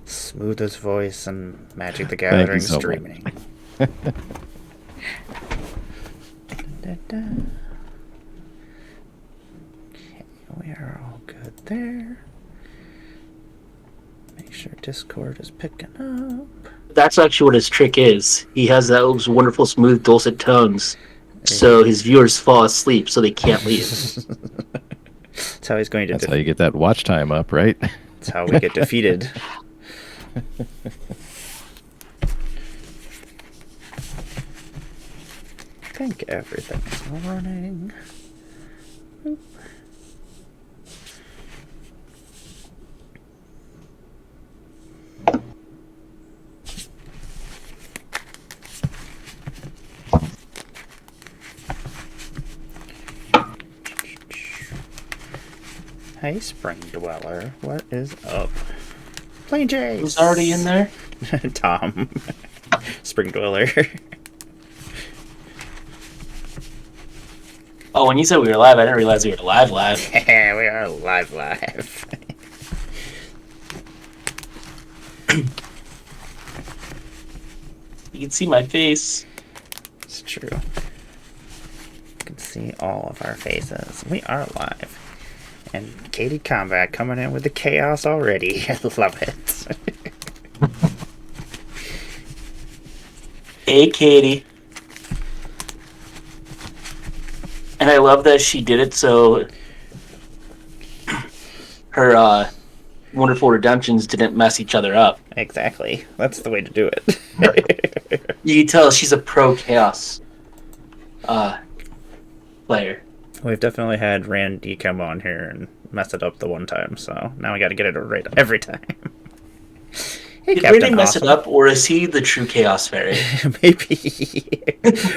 Smooth as voice and Magic the Thank you Gathering so much. streaming. Da, da. Okay, we are all good there. Make sure Discord is picking up. That's actually what his trick is. He has those wonderful, smooth, dulcet tones, so his viewers fall asleep, so they can't leave. That's how he's going to. That's how you get that watch time up, right? That's how we get defeated. I think everything's running. Oop. Hey, Spring Dweller, what is up? Planechase! Who's already in there? Tom. Spring Dweller. Oh, when you said we were live, I didn't realize we were live. Yeah, we are live. You can see my face. It's true. You can see all of our faces. We are live. And Katie Combat coming in with the chaos already. I love it. Hey, Katie. And I love that she did it so her wonderful redemptions didn't mess each other up. Exactly. That's the way to do it. You can tell she's a pro chaos player. We've definitely had Randy come on here and mess it up the one time, so now we gotta get it right every time. Hey, Did Captain Randy mess Awesome. it up, or is he the true chaos fairy? Maybe.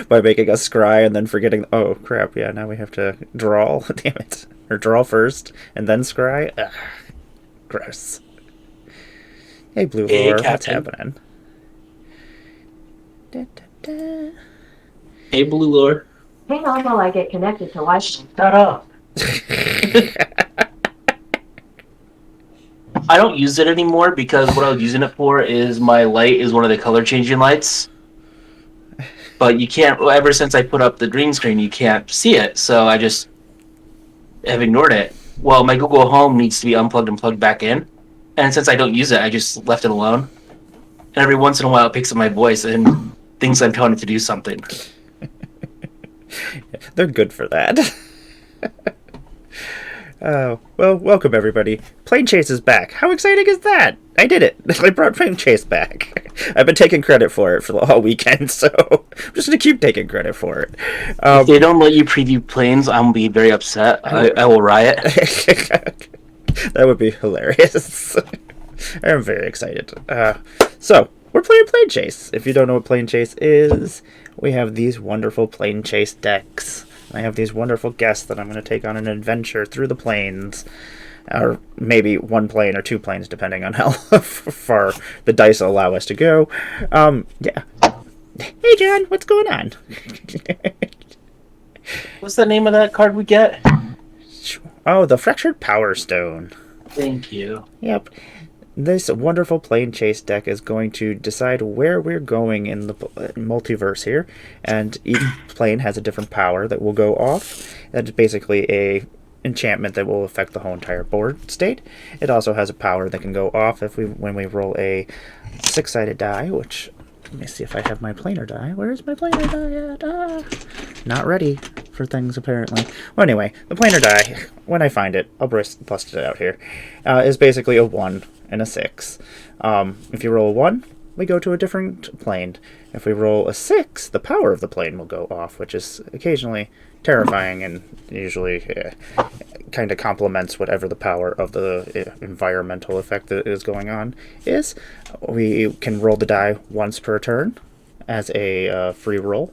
By making us scry and then forgetting. Oh, crap, yeah, now we have to draw. Damn it. Or draw first and then scry. Ugh. Gross. Hey, Blue Hey, Lure, what's Captain. happening? Da, da, da. Hey, Blue Lord. Hang on while I get connected to Wi-Fi. Shut up. I don't use it anymore because what I was using it for is my light is one of the color changing lights. But you can't, ever since I put up the green screen, you can't see it. So I just have ignored it. Well, my Google Home needs to be unplugged and plugged back in. And since I don't use it, I just left it alone. And every once in a while it picks up my voice and thinks I'm telling it to do something. They're good for that. Oh, well, welcome everybody. Planechase is back. How exciting is that? I did it. I brought Planechase back. I've been taking credit for it for the whole weekend, so I'm just going to keep taking credit for it. If they don't let you preview planes, I'm going to be very upset. I will riot. That would be hilarious. I'm very excited. So, we're playing Planechase. If you don't know what Planechase is, we have these wonderful Planechase decks. I have these wonderful guests that I'm going to take on an adventure through the planes. Or maybe one plane or two planes, depending on how far the dice allow us to go. Yeah. Hey, John, what's going on? What's the name of that card we get? Oh, the Fractured Power Stone. Thank you. Yep. This wonderful Planechase deck is going to decide where we're going in the multiverse here, and each plane has a different power that will go off. That's basically a enchantment that will affect the whole entire board state. It also has a power that can go off when we roll a six-sided die, which, let me see if I have my planar die. Where's my planar die at? Not ready for things, apparently. Well, anyway, the planar die, when I find it, I'll bust it out here, is basically a 1 and a 6. If you roll a 1, we go to a different plane. If we roll a 6, the power of the plane will go off, which is occasionally terrifying and usually kind of complements whatever the power of the environmental effect that is going on is. We can roll the die once per turn as a free roll.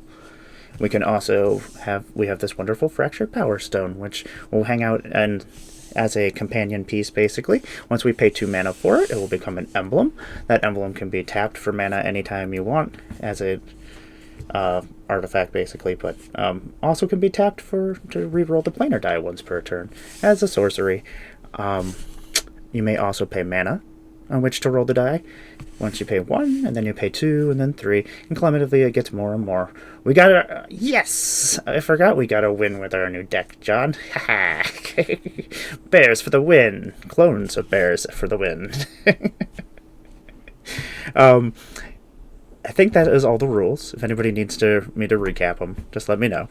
We can also have this wonderful Fractured Power Stone, which will hang out and as a companion piece, basically. Once we pay 2 mana for it, it will become an emblem. That emblem can be tapped for mana anytime you want as a artifact, basically, but also can be tapped to reroll the planar die once per turn as a sorcery. You may also pay mana on which to roll the die. Once you pay 1, and then you pay 2, and then 3, and cumulatively it gets more and more. We got a... yes! I forgot we got a win with our new deck, John. Haha! Bears for the win! Clones of bears for the win. I think that is all the rules. If anybody needs me to recap them, just let me know.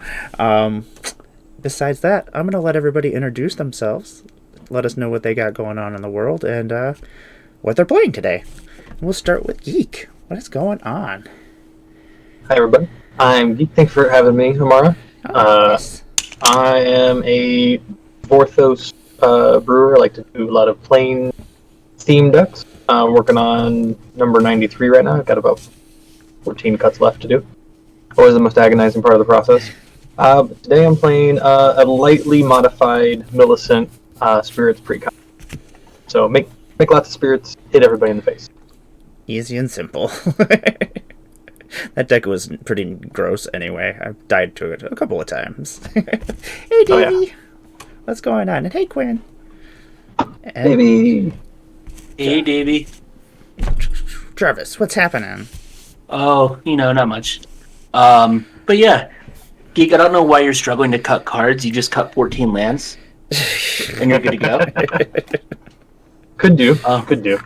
Besides that, I'm going to let everybody introduce themselves, let us know what they got going on in the world, and what they're playing today. We'll start with Geek. What is going on? Hi, everybody. I'm Geek. Thanks for having me, Emmara. Nice. I am a Vorthos brewer. I like to do a lot of plain theme decks. I'm working on number 93 right now. I've got about 14 cuts left to do. Always the most agonizing part of the process. Today I'm playing a lightly modified Millicent Spirits Precon. So make lots of spirits, hit everybody in the face. Easy and simple. That deck was pretty gross anyway. I've died to it a couple of times. Hey, Davey. Oh, yeah. What's going on? And hey, Quinn. And Maybe. Hey, Davey. Travis, what's happening? Oh, not much. But yeah, Geek, I don't know why you're struggling to cut cards. You just cut 14 lands, and you're good to go. Could do. Could do.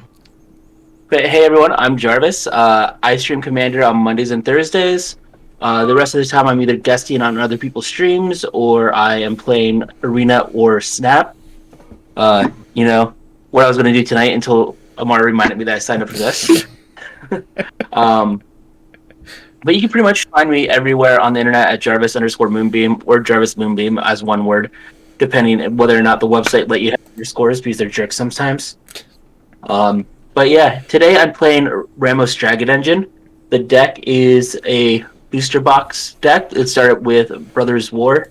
But hey, everyone, I'm Jarvis. I stream Commander on Mondays and Thursdays. The rest of the time, I'm either guesting on other people's streams, or I am playing Arena or Snap. What I was going to do tonight until Emmara reminded me that I signed up for this. But you can pretty much find me everywhere on the internet at Jarvis_Moonbeam or Jarvis Moonbeam as one word, depending on whether or not the website let you have your scores because they're jerks sometimes. But yeah, today I'm playing Ramos Dragon Engine. The deck is a booster box deck. It started with Brothers War.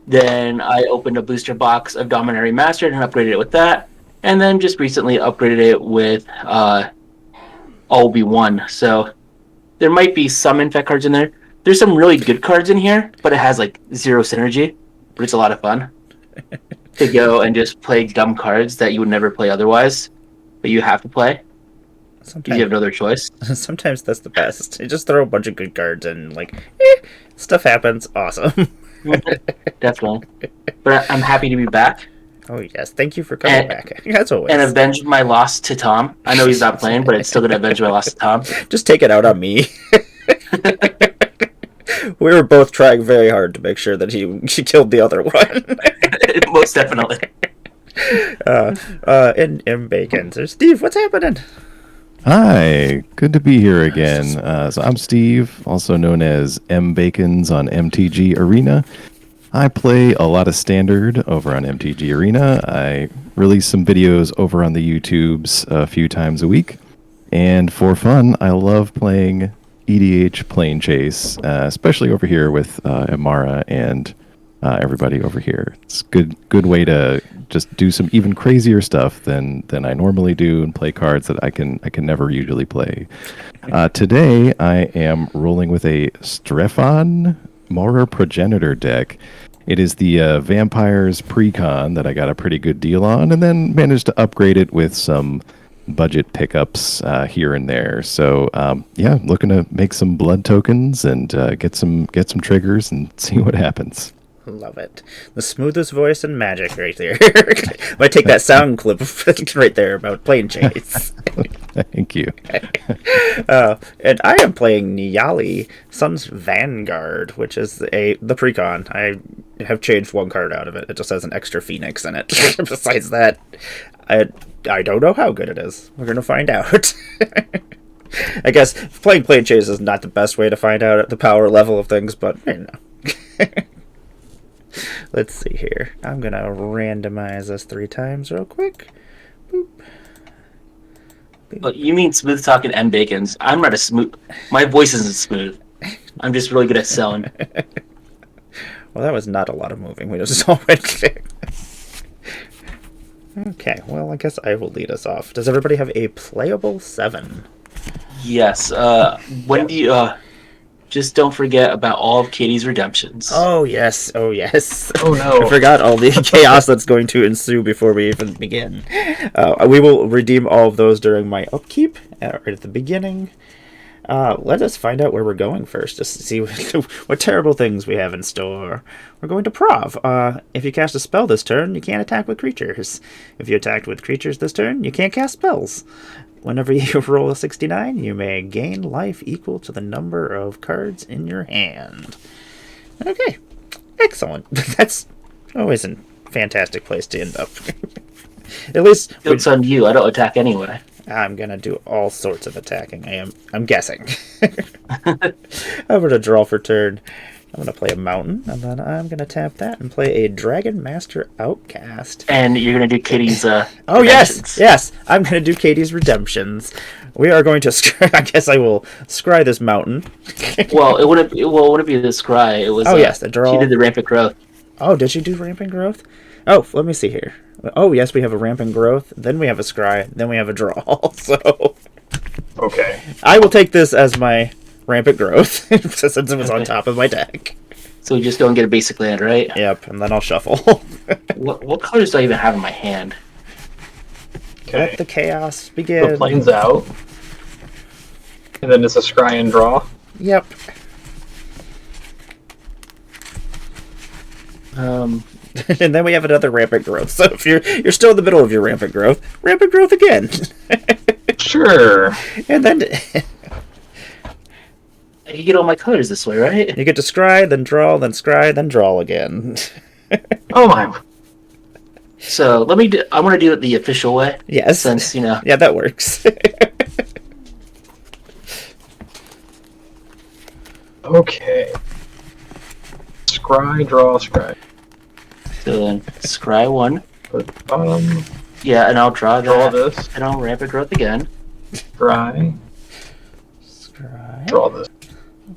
Then I opened a booster box of Dominary Mastered and upgraded it with that. And then just recently upgraded it with All Be One. So there might be some Infect cards in there. There's some really good cards in here, but it has like 0 synergy. But it's a lot of fun to go and just play dumb cards that you would never play otherwise, but you have to play. Because you have no other choice. Sometimes that's the best. You just throw a bunch of good cards and stuff happens. Awesome. Definitely. But I'm happy to be back. Oh yes, thank you for coming back. As always. And avenge my loss to Tom. I know he's not playing, but it's still going to avenge my loss to Tom. Just take it out on me. We were both trying very hard to make sure that she killed the other one. Most definitely. And M. Bacon. So Steve, what's happening? Hi, good to be here again. So I'm Steve, also known as M. Bacons on MTG Arena. I play a lot of Standard over on MTG Arena. I release some videos over on the YouTubes a few times a week. And for fun, I love playing EDH Planechase, especially over here with Emmara and everybody over here. It's good way to just do some even crazier stuff than I normally do and play cards that I can never usually play. Today I am rolling with a Strefon Mora Progenitor deck. It is the Vampires Precon that I got a pretty good deal on, and then managed to upgrade it with some budget pickups here and there. So looking to make some blood tokens and get some triggers and see what happens. Love it. The smoothest voice in Magic right there. Might take that sound clip right there about Planechase. Thank you. And I am playing Niali, Sun's Vanguard, which is the precon. I have changed one card out of it. It just has an extra Phoenix in it. Besides that, I don't know how good it is. We're going to find out. I guess playing Planechase is not the best way to find out the power level of things, but let's see here. I'm going to randomize this 3 times real quick. Boop. Well, you mean smooth talking M. Bacons. I'm not a smooth. My voice isn't smooth. I'm just really good at selling. Well, that was not a lot of moving. We just all went there. Okay, well, I guess I will lead us off. Does everybody have a playable 7? Yes. When do you... just don't forget about all of Katie's redemptions. Oh yes, oh yes. Oh no. I forgot all the chaos that's going to ensue before we even begin. We will redeem all of those during my upkeep, right at the beginning. Let us find out where we're going first, just to see what terrible things we have in store. We're going to Prov. If you cast a spell this turn, you can't attack with creatures. If you attacked with creatures this turn, you can't cast spells. Whenever you roll a 69, you may gain life equal to the number of cards in your hand. Okay, excellent. That's always a fantastic place to end up. At least Joke's on you. I don't attack anyway. I'm gonna do all sorts of attacking. I'm guessing. I'm gonna draw for turn. I'm gonna play a mountain, and then I'm gonna tap that and play a Dragon Master Outcast. And you're gonna do Katie's. Oh yes. I'm gonna do Katie's redemptions. We are going to. I guess I will scry this mountain. Well, it wouldn't be the scry. It was. Oh yes, the draw. She did the rampant growth. Oh, did she do rampant growth? Oh, let me see here. Oh yes, we have a rampant growth. Then we have a scry. Then we have a draw. So. Okay. I will take this as my rampant growth since it was on top of my deck. So we just go and get a basic land, right? Yep, and then I'll shuffle. What colors do I even have in my hand? Okay. Let the chaos begin. The plane's out. And then it's a scry and draw. Yep. And then we have another rampant growth. So if you're still in the middle of your rampant growth again. Sure. And then You get all my colors this way, right? you get to scry, then draw, then scry, then draw again. Oh my. So I want to do it the official way. Yes. Since Yeah, that works. Okay. Scry, draw, scry. So then scry 1. Put Yeah, and I'll draw draw that. this. And I'll rampant growth again. Scry, Scry. draw this.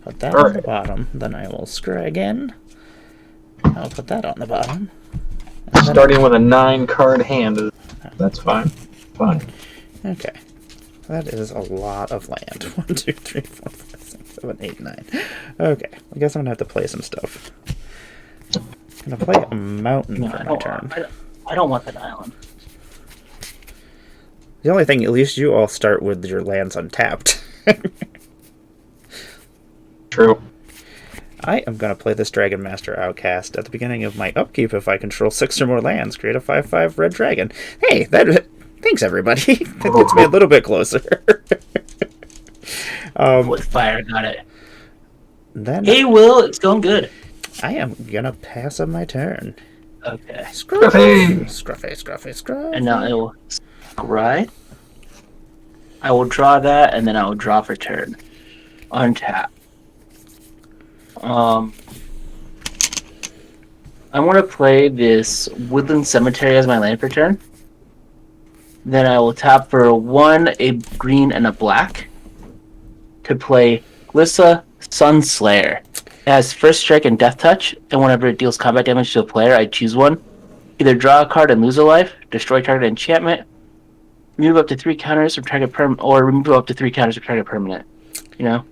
Put that on the Alright. bottom. Then I will scry again. I'll put that on the bottom. And then- Starting with a 9-card hand. That's fine. Fine. Okay. That is a lot of land. 1, 2, 3, 4, 5, 6, 7, 8, 9. Okay. I guess I'm gonna have to play some stuff. I'm gonna play a mountain No, for I my don't, turn. I don't want that island. The only thing, at least you all start with your lands untapped. True. I am going to play this Dragon Master Outcast at the beginning of my upkeep. If I control 6 or more lands, create a 5/5 red dragon. Hey, thanks everybody. That gets me a little bit closer. With fire, got it. Then Hey, Will, it's going good. I am going to pass on my turn. Okay. Scruffy, scruffy. And now I will scry. I will draw that, and then I will draw for turn. Untap. I want to play this Woodland Cemetery as my land for turn. Then I will tap for 1, a green, and a black to play Glissa Sunslayer. It has first strike and death touch, and whenever it deals combat damage to a player, I choose one. Either draw a card and lose a life, destroy target enchantment, remove up to 3 counters from target or remove up to 3 counters from target permanent. Not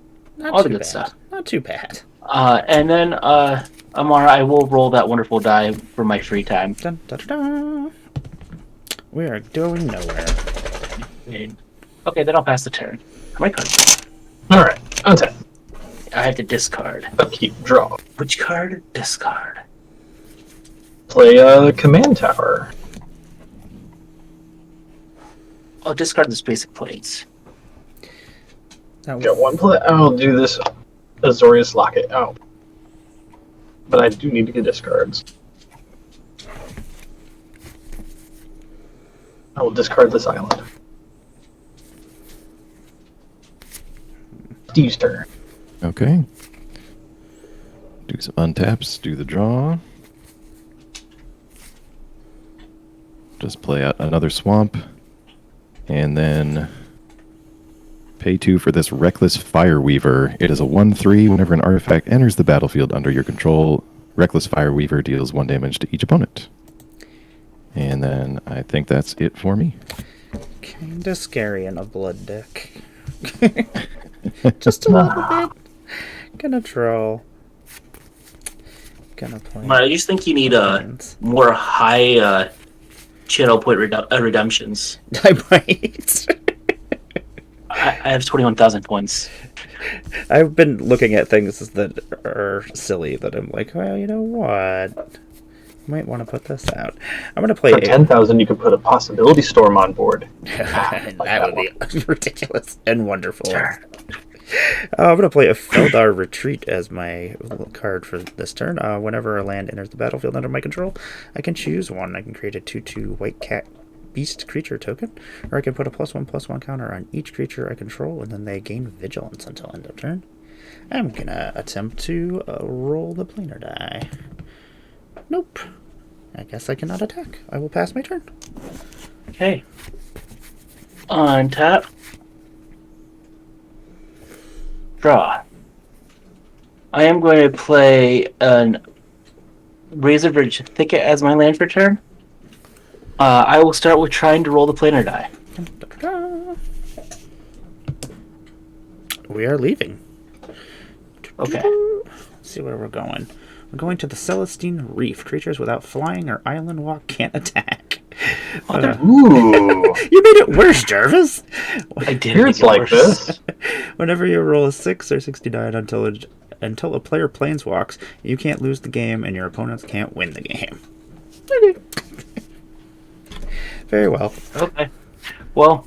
all too the good bad. stuff. Not too bad. And then, Emmara, I will roll that wonderful die for my free time. Dun, dun, dun, dun. We are going nowhere. Okay, then I'll pass the turn. My card. Alright. Untap. I have to discard. Upkeep, draw. Which card? Discard. Play a command tower. I'll discard this basic plates. Now, Got 1 play. I'll do this Azorius Locket. Oh. But I do need to get discards. I will discard this island. Steve's turn. Okay. Do some untaps, do the draw. Just play out another swamp. And then pay 2 for this Reckless Fireweaver. It is a 1/3. Whenever an artifact enters the battlefield under your control, Reckless Fireweaver deals 1 damage to each opponent. And then I think that's it for me. kinda scary in a blood deck. Just a little bit. Gonna draw. Gonna play. I just think you need Plains. more high channel point redemptions. I might. I have 21,000 points. I've been looking at things that are silly that I'm like, well, you know what? Might want to put this out. I'm gonna play For 10,000, you could put a possibility storm on board. that would be ridiculous and wonderful. Sure. I'm going to play a Feldar Retreat as my card for this turn. Whenever a land enters the battlefield under my control, I can choose one. I can create a 2/2 white cat beast creature token, or I can put a +1/+1 counter on each creature I control, and then they gain vigilance until end of turn. I'm going to attempt to roll the planar die. Nope. I guess I cannot attack. I will pass my turn. Okay. On tap. Draw. I am going to play an Razorverge Thicket as my land for turn. I will start with trying to roll the planar die. We are leaving. Okay. Let's see where we're going. We're going to the Celestine Reef. Creatures without flying or island walk can't attack. Ooh. You made it worse, Jarvis. I did. Here it's like this. Whenever you roll a 6 or 69 until a player planeswalks, you can't lose the game and your opponents can't win the game. Okay. Very well. Okay. Well.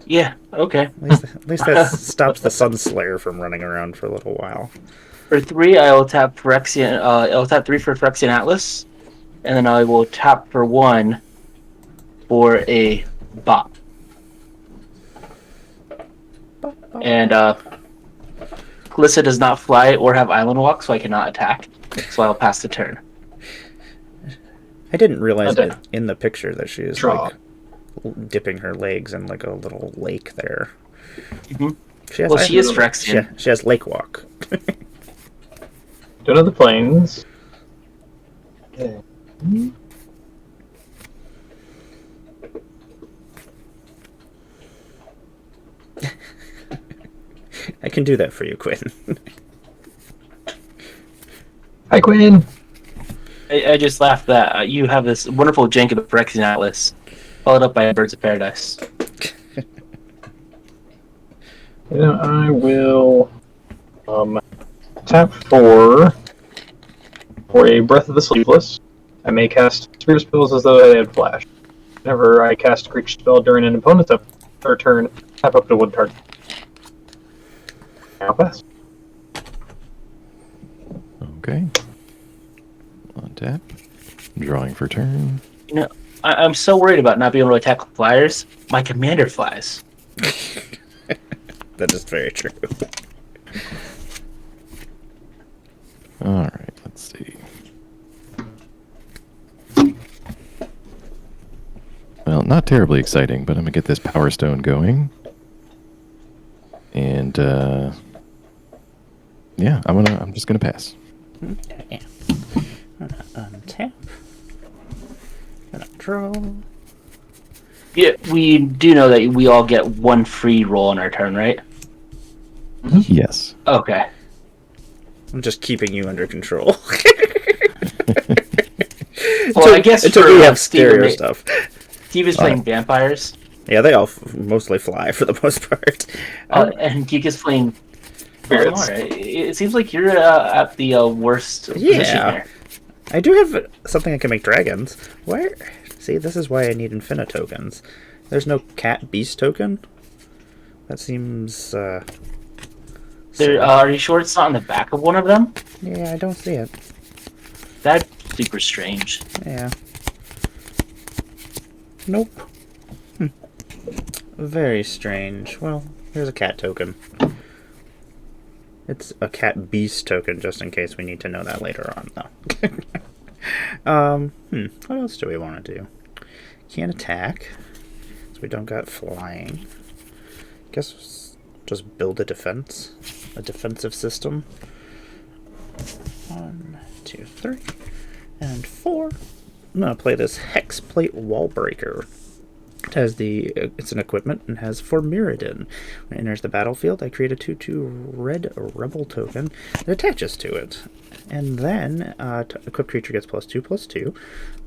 Yeah. Okay. At least that stops the Sunslayer from running around for a little while. For 3, I will tap Phyrexian. I'll tap 3 for Phyrexian Atlas, and then I will tap for 1 for a bop. And Kalissa does not fly or have island walk, so I cannot attack. So I'll pass the turn. I didn't realize Okay. that in the picture that she is Draw. like dipping her legs in like a little lake there. Mhm. She has, Well, she is Phyrexian. She has lake walk. Do another planes. Okay. I can do that for you, Quinn. Hi, Quinn. I just laughed that you have this wonderful jank of the Phyrexian Atlas, followed up by Birds of Paradise. Yeah, I will tap for a Breath of the Sleepless. I may cast Spirit Spells as though I had Flash. Whenever I cast a creature spell during an opponent's turn, tap up to one target. I'll pass. Okay. On tap. Drawing for turn. You know, I'm so worried about not being able to attack flyers. My commander flies. That is very true. Alright, let's see. Well, not terribly exciting, but I'm gonna get this Power Stone going. And yeah, I'm just gonna pass. Yeah. Gonna untap. Gonna draw. Yeah, we do know that we all get one free roll on our turn, right? Yes. Okay. I'm just keeping you under control. Well, I guess until for, we have Steve stereo and- stuff. Steve is playing vampires, Yeah, they all mostly fly for the most part. and Geek is playing. Spirits. Alright. It seems like you're at the worst position Yeah. here. I do have something that can make dragons. Where? See, this is why I need Infinite tokens. There's no cat beast token. That seems. There, are you sure it's not on the back of one of them? Yeah, I don't see it. That's super strange. Yeah. Nope. Very strange. Well, here's a cat token. It's a cat beast token, just in case we need to know that later on, though. What else do we want to do? Can't attack, so we don't got flying. Guess just build a defensive system. 1, 2, 3, and 4. I'm gonna play this Hexplate Wallbreaker. It's an equipment and has for Mirrodin. When it enters the battlefield, I create a 2/2 red rebel token that attaches to it. And then equipped creature gets +2/+2.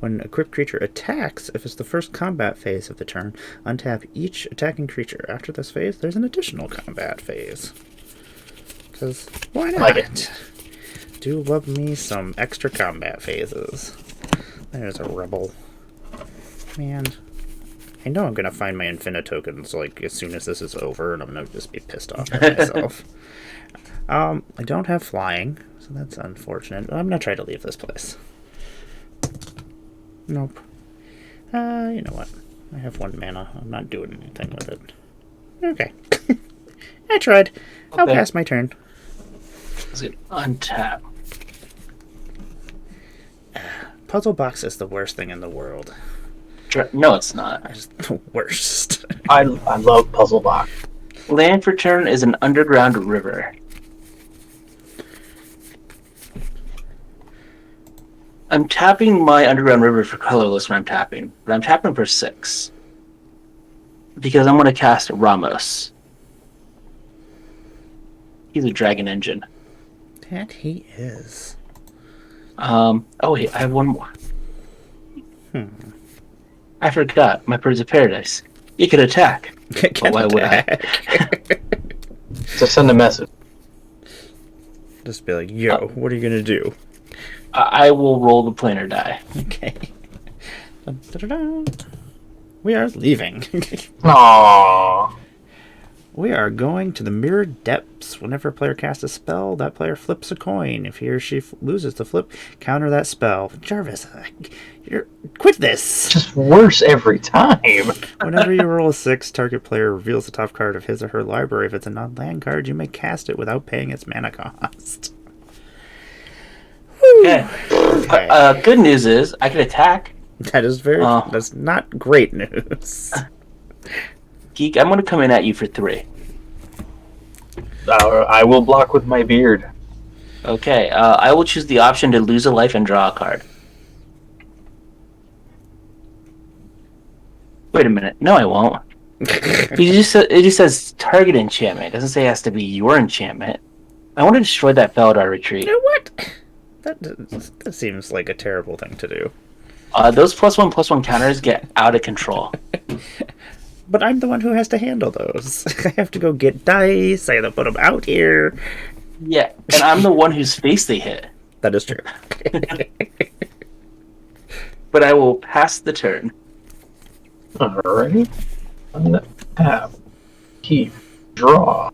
When equipped creature attacks, if it's the first combat phase of the turn, untap each attacking creature. After this phase, there's an additional combat phase. Because why not? Like it. Do love me some extra combat phases. There's a rebel. Man. I know I'm going to find my Infinite tokens like as soon as this is over, and I'm going to just be pissed off at myself. I don't have flying, so that's unfortunate. I'm going to try to leave this place. Nope. You know what? I have 1 mana. I'm not doing anything with it. Okay. I tried. I'll Okay. pass my turn. Let's get untap. Puzzle box is the worst thing in the world. No, it's not. It's the worst. I love Puzzle Box. Land for turn is an underground river. I'm tapping my underground river for colorless when I'm tapping, but I'm tapping for 6. Because I'm going to cast Ramos. He's a dragon engine. That he is. Oh wait, I have one more. I forgot. My Birds of Paradise. You could attack. But why would I? To send a message. Just be like, yo, what are you going to do? I will roll the planar die. Okay. Dun, dun, dun, dun. We are leaving. Aww. We are going to the Mirrored Depths. Whenever a player casts a spell, that player flips a coin. If he or she loses the flip, counter that spell. Jarvis, quit this! Just worse every time. Whenever you roll a 6, target player reveals the top card of his or her library. If it's a non-land card, you may cast it without paying its mana cost. Okay. Good news is I can attack. That is that's not great news. Geek, I'm going to come in at you for 3. I will block with my beard. Okay, I will choose the option to lose a life and draw a card. Wait a minute. No, I won't. It just says target enchantment. It doesn't say it has to be your enchantment. I want to destroy that Felidar retreat. You know what? That seems like a terrible thing to do. Those +1/+1 counters get out of control. But I'm the one who has to handle those. I have to go get dice. I have to put them out here. Yeah, and I'm the one whose face they hit. That is true. But I will pass the turn. Alright. Untap. Keep. Draw.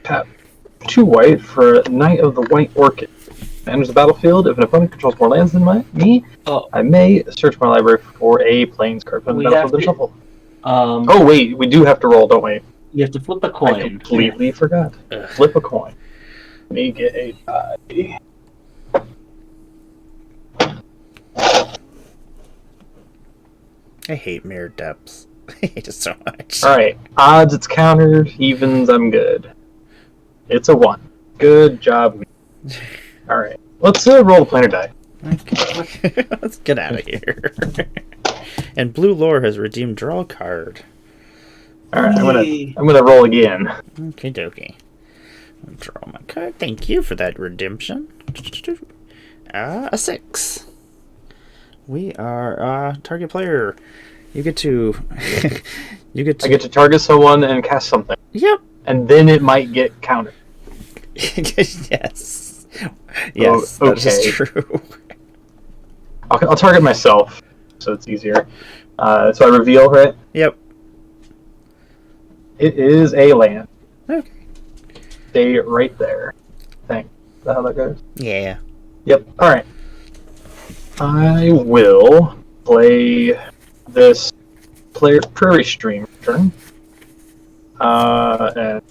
Tap. 2 white for Knight of the White Orchid. Enters the battlefield. If an opponent controls more lands than me, I may search my library for a Plains card from the battlefield and shuffle. Oh wait, we do have to roll, don't we? You have to flip a coin. I completely forgot. Flip a coin. Let me get a die. I hate Mirrored Depths. I hate it so much. Alright, odds it's countered, evens I'm good. It's a 1. Good job. Alright, let's roll the planar die. Okay. Let's get out of here. And Blue Lore has redeemed draw a card. Alright, I'm gonna roll again. Okay, dokie. I'll draw my card. Thank you for that redemption. A 6. We are target player. You get to I get to target someone and cast something. Yep. And then it might get countered. Yes. Yes, okay. that is true. I'll target myself, so it's easier. So I reveal, right? Yep. It is a land. Okay. Stay right there. Thanks. Is that how that goes? Yeah. Yep. Alright. I will play this Prairie Stream turn. And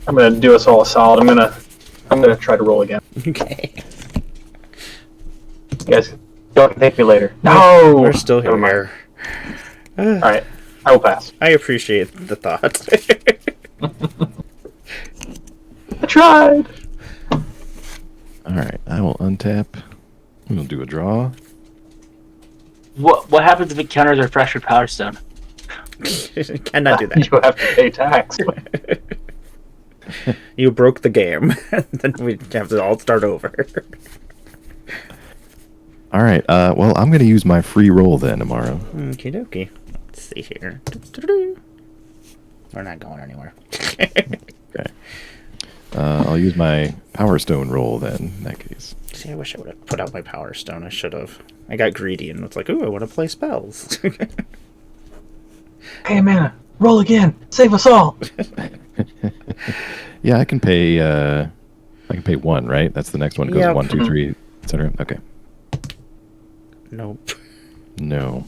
I'm gonna do us all a solid. I'm gonna try to roll again. Okay. You guys don't thank me later. No, We're still Never mind. here. All right. I will pass. I appreciate the thought. I tried. All right, I will untap. We'll do a draw. What happens if it counters our fractured power stone? Cannot do that. You have to pay tax. You broke the game. Then we have to all start over. All right. Well, I'm going to use my free roll then, Emmara. Okie dokie. Let's see here. We're not going anywhere. Okay. I'll use my Power Stone roll then, in that case. See, I wish I would have put out my Power Stone. I should have. I got greedy and was like, ooh, I want to play spells. Hey, Emmara, roll again. Save us all. Yeah, I can pay. I can pay 1, right? That's the next one. It goes Yep. 1, 2, 3, etc. Okay. Nope. No.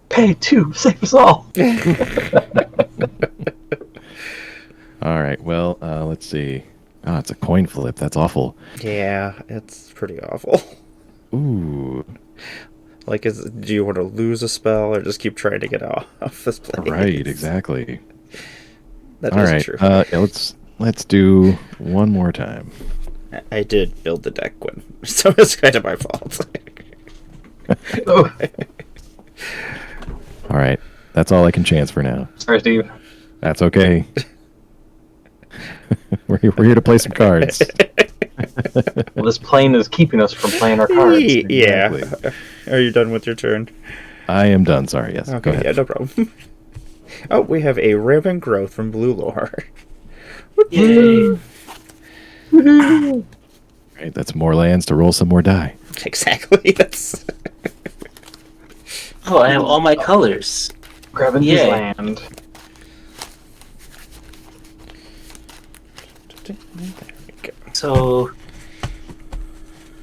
Pay 2. Save us all. All right. Well, let's see. Oh, it's a coin flip. That's awful. Yeah, it's pretty awful. Ooh. Like, do you want to lose a spell or just keep trying to get off this place? Right. Exactly. That All is right. true. Yeah, let's do one more time. I did build the deck when, so it's kind of my fault. Oh, All right. That's all I can chance for now. sorry, Steve. That's okay. we're here to play some cards. Well, this plane is keeping us from playing our cards. Yeah. Exactly. Are you done with your turn? I am done. Sorry. Yes. Go Okay, ahead. yeah, no problem. Oh, we have a rampant growth from Blue Lore. Yay! Right. That's more lands to roll some more die. Exactly. That's. Oh, I have all my colors. Grabbing his Yay. land. There we go. So,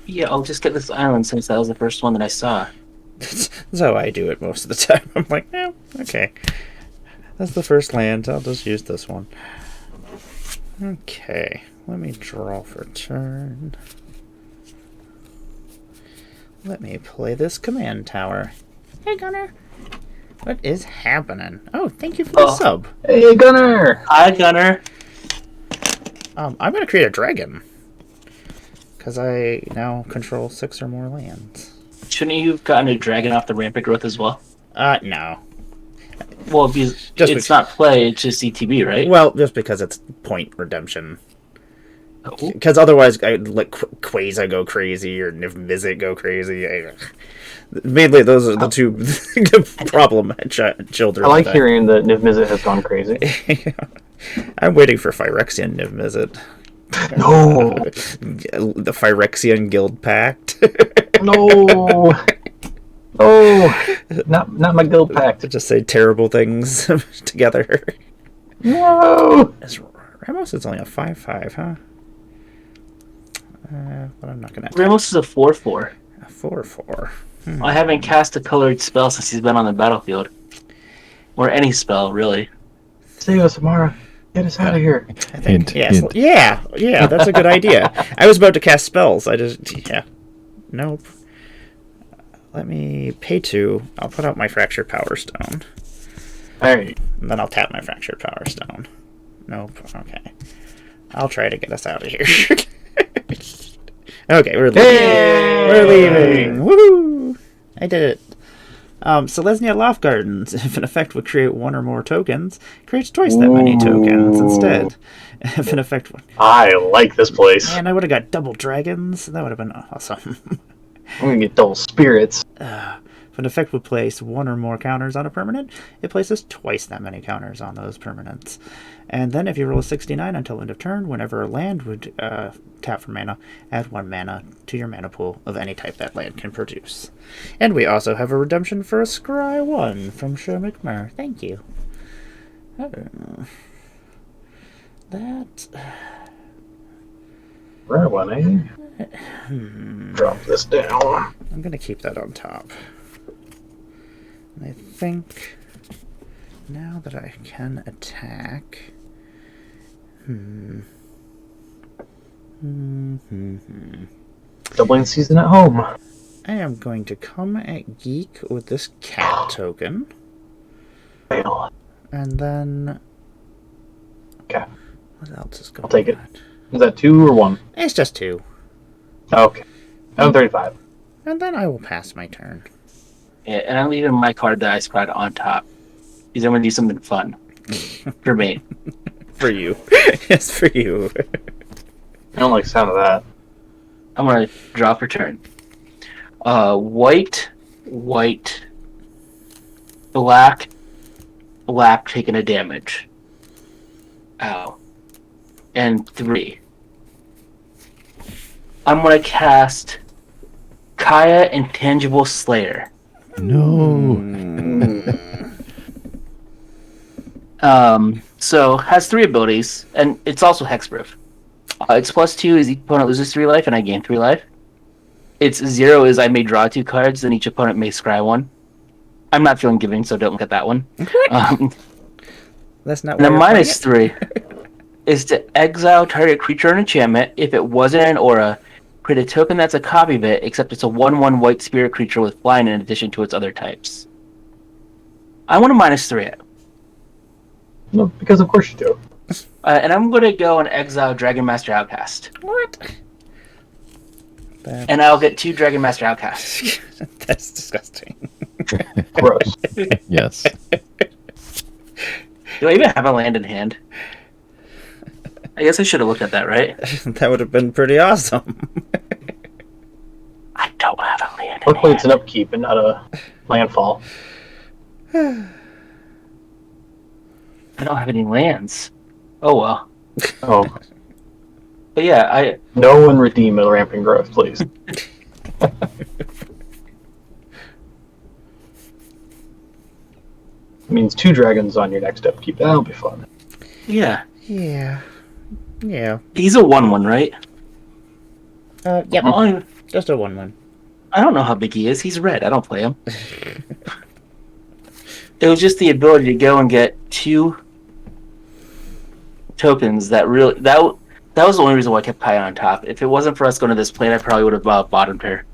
yeah, I'll just get this island since that was the first one that I saw. That's how I do it most of the time. I'm like, no, okay. That's the first land. I'll just use this one. Okay. Let me draw for turn. Let me play this command tower. Hey, Gunner. What is happening? Oh, thank you for the sub. Hey, Gunner! Hi, Gunner. I'm going to create a dragon. Because I now control 6 or more lands. Shouldn't you have gotten a dragon off the rampant growth as well? No. Well, because Just it's not play, it's just ETB, right? Well, just because it's point redemption. Oh. Because otherwise, I let Quaza go crazy or Niv Mizzet go crazy. Mainly, those are the two problem children. I like that hearing that Niv Mizzet has gone crazy. I'm waiting for Phyrexian Niv Mizzet. No! The Phyrexian Guild Pact. No! Oh! Not my guild pact. To just say terrible things together. No! Ramos is only a 5/5, huh? But I'm not gonna. Ramos is a 4/4. A 4/4. I haven't cast a colored spell since he's been on the battlefield. Or any spell, really. Save us, Emmara. Get us out of here. Hint. Yes. Hint. Yeah, that's a good idea. I was about to cast spells. Yeah. Nope. Let me pay 2. I'll put out my Fractured Power Stone. Alright. And then I'll tap my Fractured Power Stone. Nope. Okay. I'll try to get us out of here. Okay, we're leaving. Hey! We're leaving. Woohoo! I did it. Selesnya Loft Gardens. If an effect would create 1 or more tokens, creates twice that many tokens instead. If an effect would... I like this place. Man, I would have got double dragons. That would have been awesome. I'm gonna get double spirits. If an effect would place 1 or more counters on a permanent, it places twice that many counters on those permanents. And then if you roll a 69 until end of turn, whenever a land would tap for mana, add 1 mana to your mana pool of any type that land can produce. And we also have a redemption for a Scry 1 from Emmara. Thank you. That... Rare one, eh? Drop this down. I'm going to keep that on top. And I think now that I can attack... Doubling season at home. I am going to come at Geek with this cat token. Fail. And then... Okay. What else is going I'll take it. on? Is that 2 or 1? It's just 2. Okay. I'm 35. And then I will pass my turn. Yeah, and I'm leaving my card that I spread on top. Because I'm going to do something fun. For me. For you. Yes, for you. I don't like the sound of that. I'm going to draw for turn. White, black, taking a damage. Ow. And 3. I'm going to cast Kaya Intangible Slayer. No. So has 3 abilities, and it's also hexproof. Its +2 is each opponent loses 3 life, and I gain 3 life. Its 0 is I may draw 2 cards, and each opponent may scry 1. I'm not feeling giving, so don't look at that one. That's not And the why you're -3 is to exile target creature and enchantment. If it wasn't an aura, create a token that's a copy of it, except it's a 1/1 white spirit creature with flying in addition to its other types. I want to -3 it. No, because of course you do. And I'm going to go and exile Dragon Master Outcast. What? That... And I'll get 2 Dragon Master Outcasts. That's disgusting. Gross. Yes. Do I even have a land in hand? I guess I should have looked at that, right? That would have been pretty awesome. I don't have a land in Luckily, it's hand. an upkeep and not a landfall. I don't have any lands. Oh well. Oh, But yeah, no one redeem a rampant growth, please. Means 2 dragons on your next upkeep. That'll be fun. yeah. Yeah. He's a 1/1, right? Yep. I Just a 1/1. don't know how big he is. He's red. I don't play him. It was just the ability to go and get 2 tokens that really that was the only reason why I kept Kaya on top. If it wasn't for us going to this plane, I probably would have bottomed her.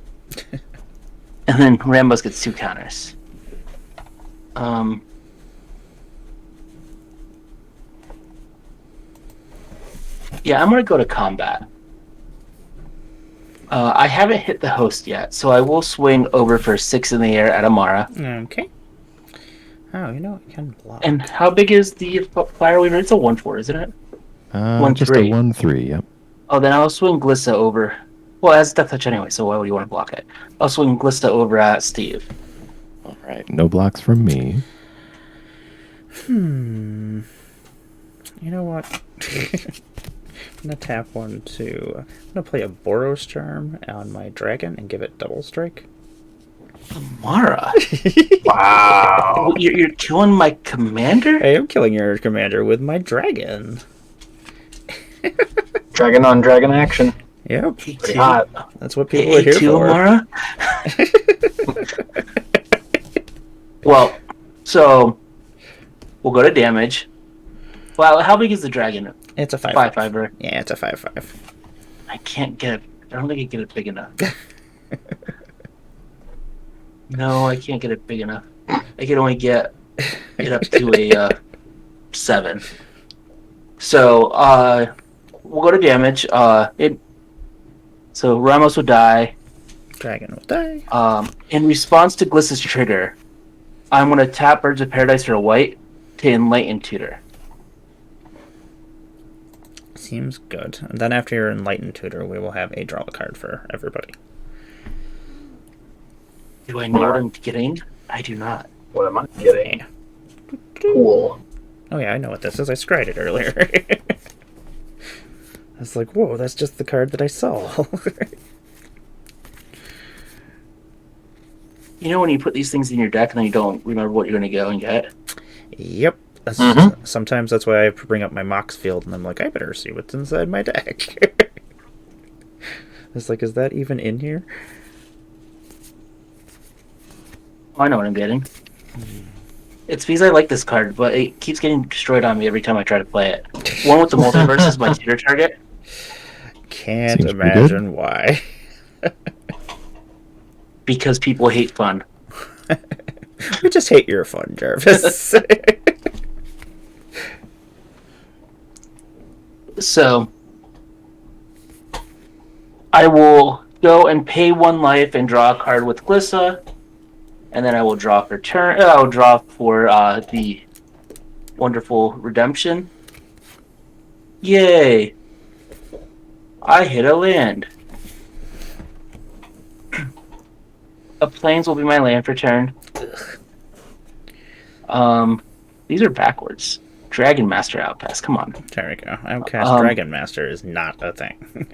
And then Rambos gets 2 counters. Yeah, I'm gonna go to combat. I haven't hit the host yet, so I will swing over for 6 in the air at Emmara. Okay. Oh, you know, it can block. And how big is the Fire Weaver? It's a 1/4, isn't it? Just a 1/3. 1/3. Yep. Oh, then I'll swing Glissa over. Well, it has Death Touch anyway, so why would you want to block it? I'll swing Glissa over at Steve. All right. No blocks from me. You know what? I'm gonna tap 1, 2. I'm gonna play a Boros Charm on my dragon and give it double strike. Mara, Wow. you're killing my commander? I am killing your commander with my dragon. Dragon on dragon action. Yep. Pretty hot. That's what people are here A2 for. Mara? Well, so we'll go to damage. Well, how big is the dragon? It's a 5. 5/5, right? Yeah, it's a 5/5. I can't get it. I don't think I can get it big enough. No, I can't get it big enough. I can only get it up to a 7. So we'll go to damage. So Ramos would die. Dragon will die. In response to Glissa's trigger, I'm going to tap Birds of Paradise for a white to Enlighten Tutor. Seems good. And then after your Enlightened Tutor, we will have a draw a card for everybody. Do I know what I'm getting? I do not. What am I getting? Yeah. Cool. Oh yeah, I know what this is. I scried it earlier. I was like, whoa, that's just the card that I saw. You know when you put these things in your deck and then you don't remember what you're going to go and get? Yep. That's, sometimes that's why I bring up my Mox field and I'm like, I better see what's inside my deck. It's like, is that even in here? Oh, I know what I'm getting. It's because I like this card, but it keeps getting destroyed on me every time I try to play it. One with the multiverse is my tutor target. Can't Seems pretty good. imagine why. because people hate fun. We just hate your fun, Jarvis. So I will go and pay 1 life and draw a card with Glissa, and then I will draw for turn. I'll draw for the wonderful redemption. Yay! I hit a land. A plains will be my land for turn. These are backwards. Dragon Master Outcast. Come on. There we go. Outcast Dragon Master is not a thing.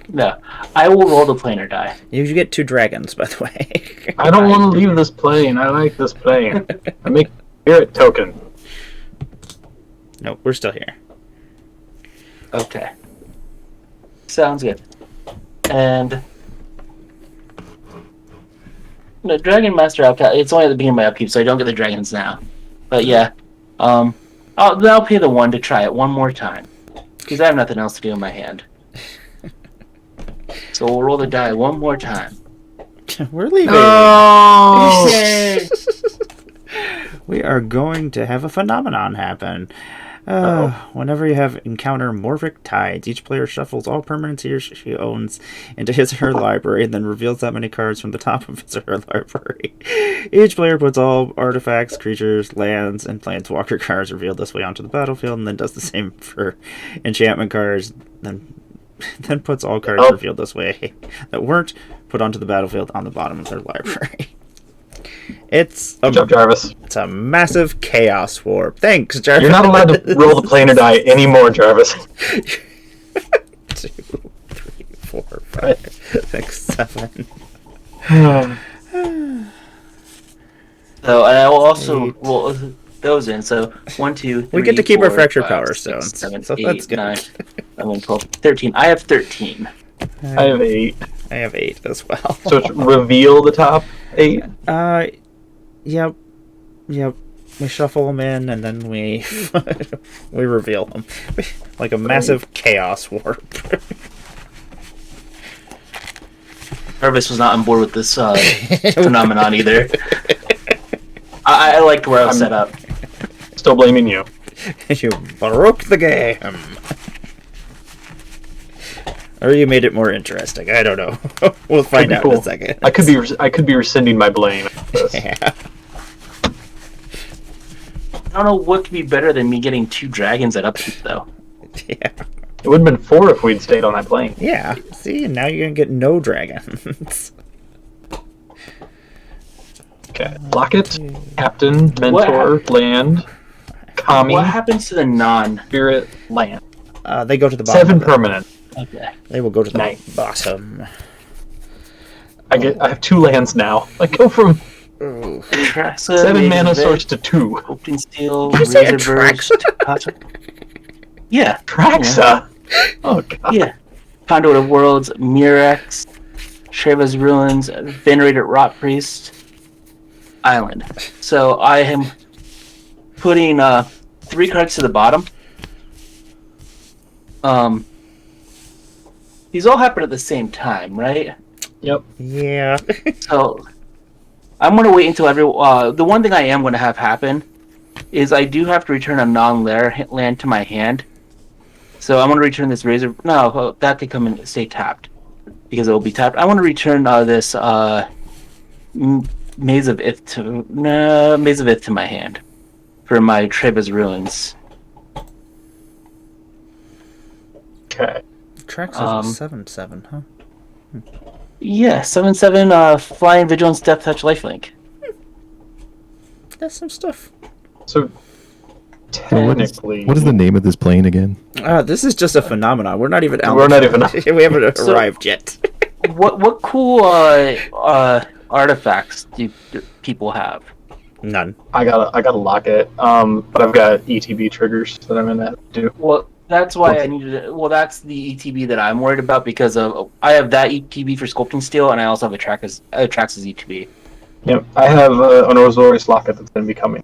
No, I will roll the planar die. You get 2 dragons, by the way. I don't want to leave this plane. I like this plane. I make spirit token. No, we're still here. Okay. Sounds good. And the Dragon Master Outcast. It's only at the beginning of my upkeep, so I don't get the dragons now. But yeah, I'll pay the 1 to try it one more time because I have nothing else to do in my hand. So we'll roll the die one more time. We're leaving. No! Yay! We are going to have a phenomenon happen. Whenever you have encounter Morphic Tides, each player shuffles all permanents he or she owns into his or her library and then reveals that many cards from the top of his or her library. Each player puts all artifacts, creatures, lands, and planeswalker cards revealed this way onto the battlefield and then does the same for enchantment cards, then puts all cards revealed this way that weren't put onto the battlefield on the bottom of their library. It's Good job, Jarvis. It's a massive chaos warp. Thanks, Jarvis. You're not allowed to roll the planar die anymore, Jarvis. 2, 3, 4, 5, 6, 7. So I will also roll those in. So 1, 2, 3. We get to keep 4, our fracture 5, power 6, stones, 7, so 8, that's good. 9, 11, 12, 13. I have 13. I have 8. I have 8 as well. So it's reveal the top 8? Yep. We shuffle them in, and then we we reveal them. Like a massive chaos warp. Jarvis was not on board with this phenomenon either. I liked where I was set up. Still blaming you. You broke the game. Or you made it more interesting. I don't know. We'll find out in a second. I could be rescinding my blame. Yeah. I don't know what could be better than me getting 2 dragons at upkeep, though. Yeah. It would have been 4 if we'd stayed on that plane. Yeah. See, and now you're gonna get no dragons. Okay. Locket, Captain, Mentor, Land, Kami, What happens to the non? Spirit, Land. They go to the bottom. 7 of it. permanent. Okay. They will go to the Nice. bottom. I have 2 lands now. I go from Atraxa, 7 mana Maven, source to 2. Open Steel, Did you say Razor Burst, Yeah. Traxa. Oh god. Yeah. Conduit of Worlds, Murex, Treva's Ruins, Venerated Rot Priest, Island. So I am putting 3 cards to the bottom. These all happen at the same time, right? Yep. Yeah. So I'm gonna wait until the one thing I am gonna have happen is I do have to return a non-lair land to my hand. So I'm gonna return this Razor. No, that could come and stay tapped because it will be tapped. I want to return this Maze of Ith to my hand for my Treva's Ruins. Okay. Tracks is 7/7, huh? Yeah, 7/7 Flying Vigilance Death Touch Lifelink. That's some stuff. So technically, What is the name of this plane again? This is just a phenomenon. We're not even out. We're not even- We haven't arrived yet. What cool artifacts do people have? None. I gotta lock it. But I've got ETB triggers that I'm gonna have to do. Well, that's why I needed it. Well, that's the ETB that I'm worried about because I have that ETB for Sculpting Steel, and I also have Atrax's ETB. Yep. I have an Azorius locket that's gonna be coming.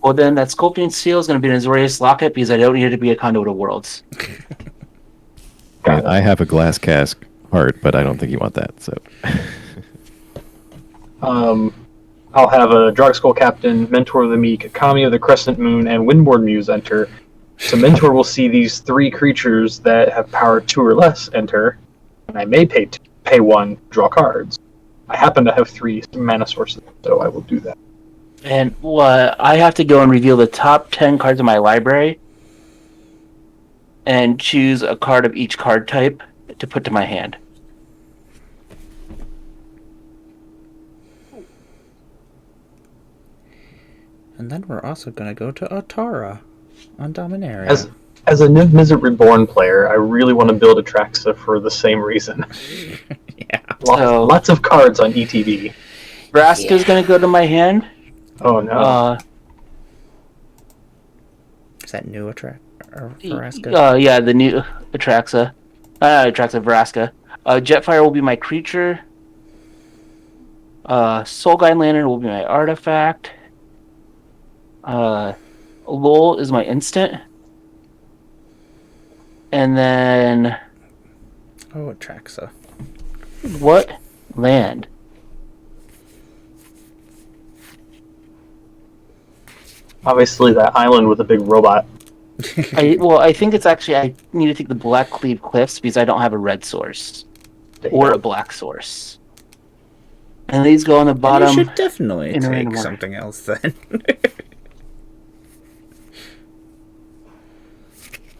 Well, then that Sculpting Steel is going to be an Azorius Locket because I don't need it to be a Conduit of Worlds. Got it. I have a glass cask heart, but I don't think you want that. So I'll have a Drogskol Captain, Mentor of the Meek, Kami of the Crescent Moon, and Windborn Muse enter. So Mentor will see these 3 creatures that have power 2 or less enter, and I may pay 1, draw cards. I happen to have 3 mana sources, so I will do that. And I have to go and reveal the top 10 cards of my library and choose a card of each card type to put to my hand. And then we're also going to go to Otara on Dominaria. As a Niv Mizzet Reborn player, I really want to build a Traxa for the same reason. Yeah. Lots of cards on ETB. Vraska's going to go to my hand. Oh no. Is that new Vraska? Yeah, the new Atraxa. Atraxa Vraska. Jetfire will be my creature. Soulguide Lantern will be my artifact. Lol is my instant. And then... Oh, Atraxa. What? Land. Obviously, that island with a big robot. I think it's actually... I need to take the Black Cleave Cliffs because I don't have a red source. Or a black source. And these go on the bottom. And you should definitely take random order. something else then.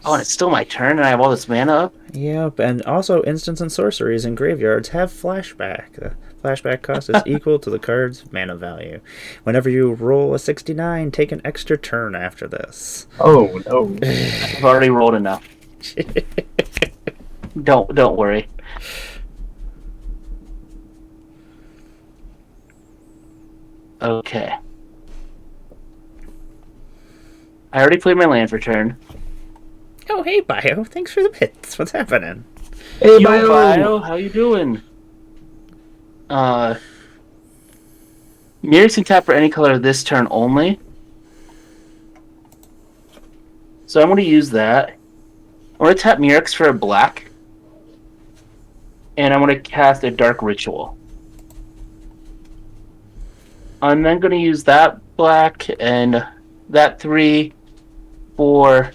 Oh, and it's still my turn, and I have all this mana up? Yep, and also instants and sorceries in graveyards have flashback. The flashback cost is equal to the card's mana value. Whenever you roll a 69, take an extra turn after this. Oh no. I've already rolled enough. Don't worry. Okay. I already played my land for turn. Oh, hey, Bio. Thanks for the bits. What's happening? Hey, Yo, Bio! Bio, how you doing? Mirrors can tap for any color this turn only. So I'm going to use that. I'm going to tap Mirrors for a black. And I'm going to cast a Dark Ritual. I'm then going to use that black and that 3, 4,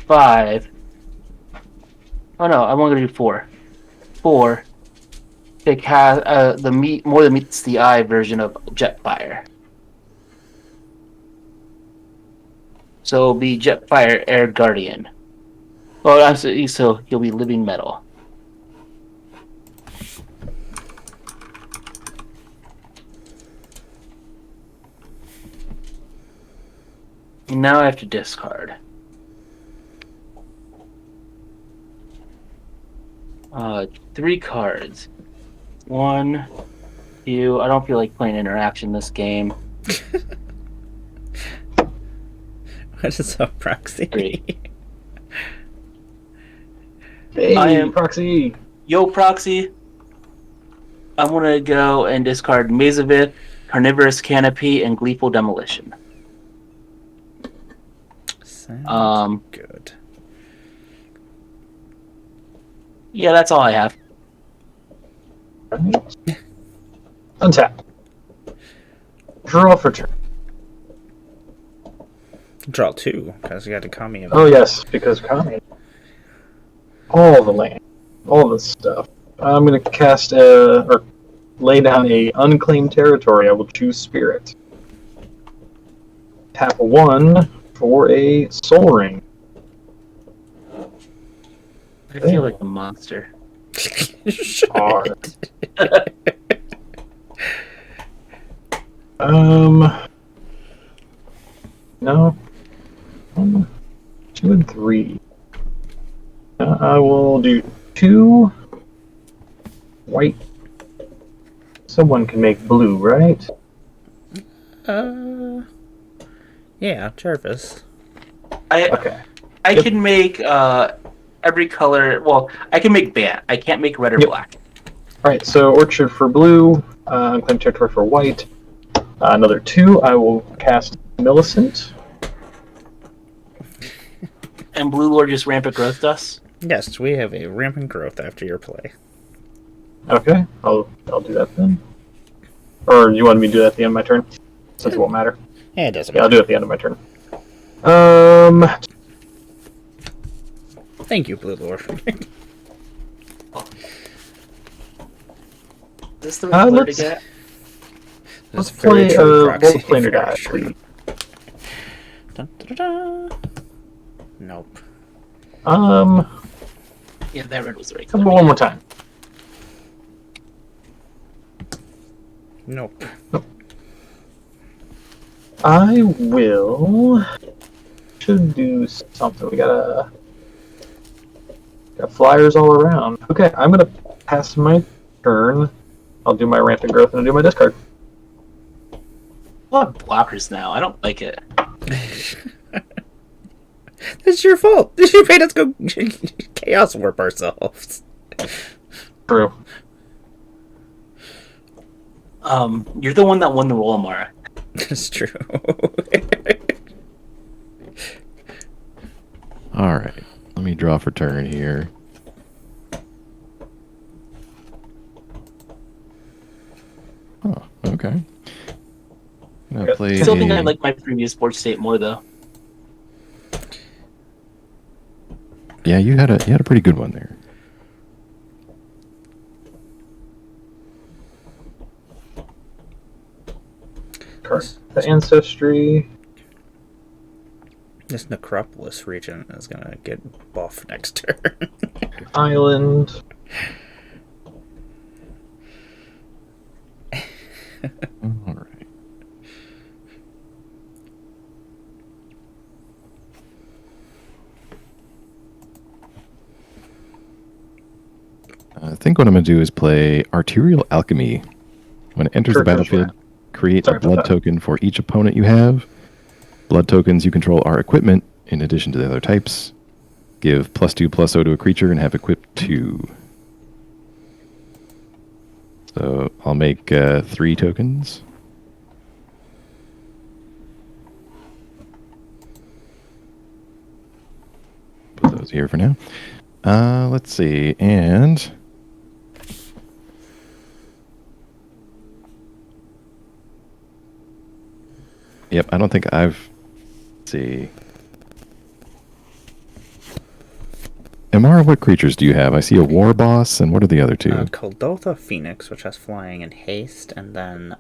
5. Oh no, I'm only going to do 4. 4. To cast the more than meets the eye version of Jetfire. So it'll be Jetfire Air Guardian. Well, so he'll be Living Metal. Now I have to discard. 3 cards. 1, 2. I don't feel like playing interaction this game. What is up, Proxy? 3. Hey, I am- Proxy! Yo, Proxy. I'm gonna go and discard Mazavith, Carnivorous Canopy, and Gleeful Demolition. Sounds good. Yeah, that's all I have. Untap. Draw for turn. Draw 2, because you got to Kami. Oh yes, because Kami. All the land. All the stuff. I'm going to cast or lay down a unclaimed territory. I will choose Spirit. Tap 1 for a Soul Ring. I feel like a monster. R. No. 1, 2, and 3. I will do 2 white. Someone can make blue, right? Yeah, Jarvis. Okay. I can make every color. Well, I can make Bant. I can't make red or Yep. black. Alright, so Orchard for blue, Unclaimed Territory for white. Another 2, I will cast Millicent. And Blue Lord just rampant growth us. Yes, we have a rampant growth after your play. Okay, I'll do that then. Or you want me to do that at the end of my turn? Since it won't matter. Yeah, it doesn't Yeah, I'll matter. do it at the end of my turn. Thank you, Blue Lord. Is this the right color to let's- get? That's Let's very play true, Proxy. Volt Planar Very Die, true. please. Dun, dun, dun, dun. Nope. Yeah, that red was the right Come color. on one more time. Nope. I will. Should do something. We got flyers all around. Okay, I'm gonna pass my turn. I'll do my rampant growth and I'll do my discard. A lot of blockers now. I don't like it. It's your fault. You made us go chaos warp ourselves. True. You're the one that won the roll, Emmara. It's true. All right. Let me draw for turn here. Oh, okay. I'm gonna Yep. play. I still think I like my previous board state more, though. Yeah, you had a pretty good one there. Card. The Ancestry. This Necropolis region is gonna get buff next turn. Island. All right. I think what I'm going to do is play Arterial Alchemy. When it enters Sure, the battlefield, sure. create Sorry a about blood that. token for each opponent you have. Blood tokens you control are equipment in addition to the other types. Give +2/+0 to a creature and have equipped 2. So I'll make 3 tokens. Put those here for now. Let's see, and yep, I don't think I've. Let's see. Emmara, what creatures do you have? I see a war boss, and what are the other two? Kuldotha Phoenix, which has flying and haste, and then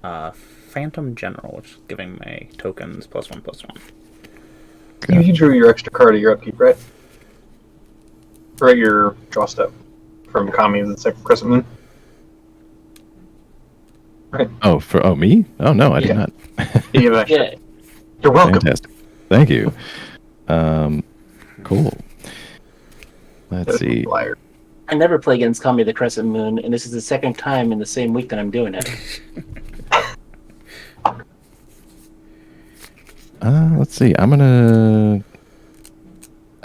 Phantom General, which is giving my tokens +1/+1. Okay. You drew your extra card at your upkeep, right? Or at your draw step from Kami's and Second Crescent Moon. Right. Oh, me? Oh no, I did Yeah. not. You give it extra. Yeah, You're welcome. Fantastic. Thank you. Cool. Let's see. Flyer. I never play against Kami the Crescent Moon, and this is the second time in the same week that I'm doing it. Let's see. I'm gonna.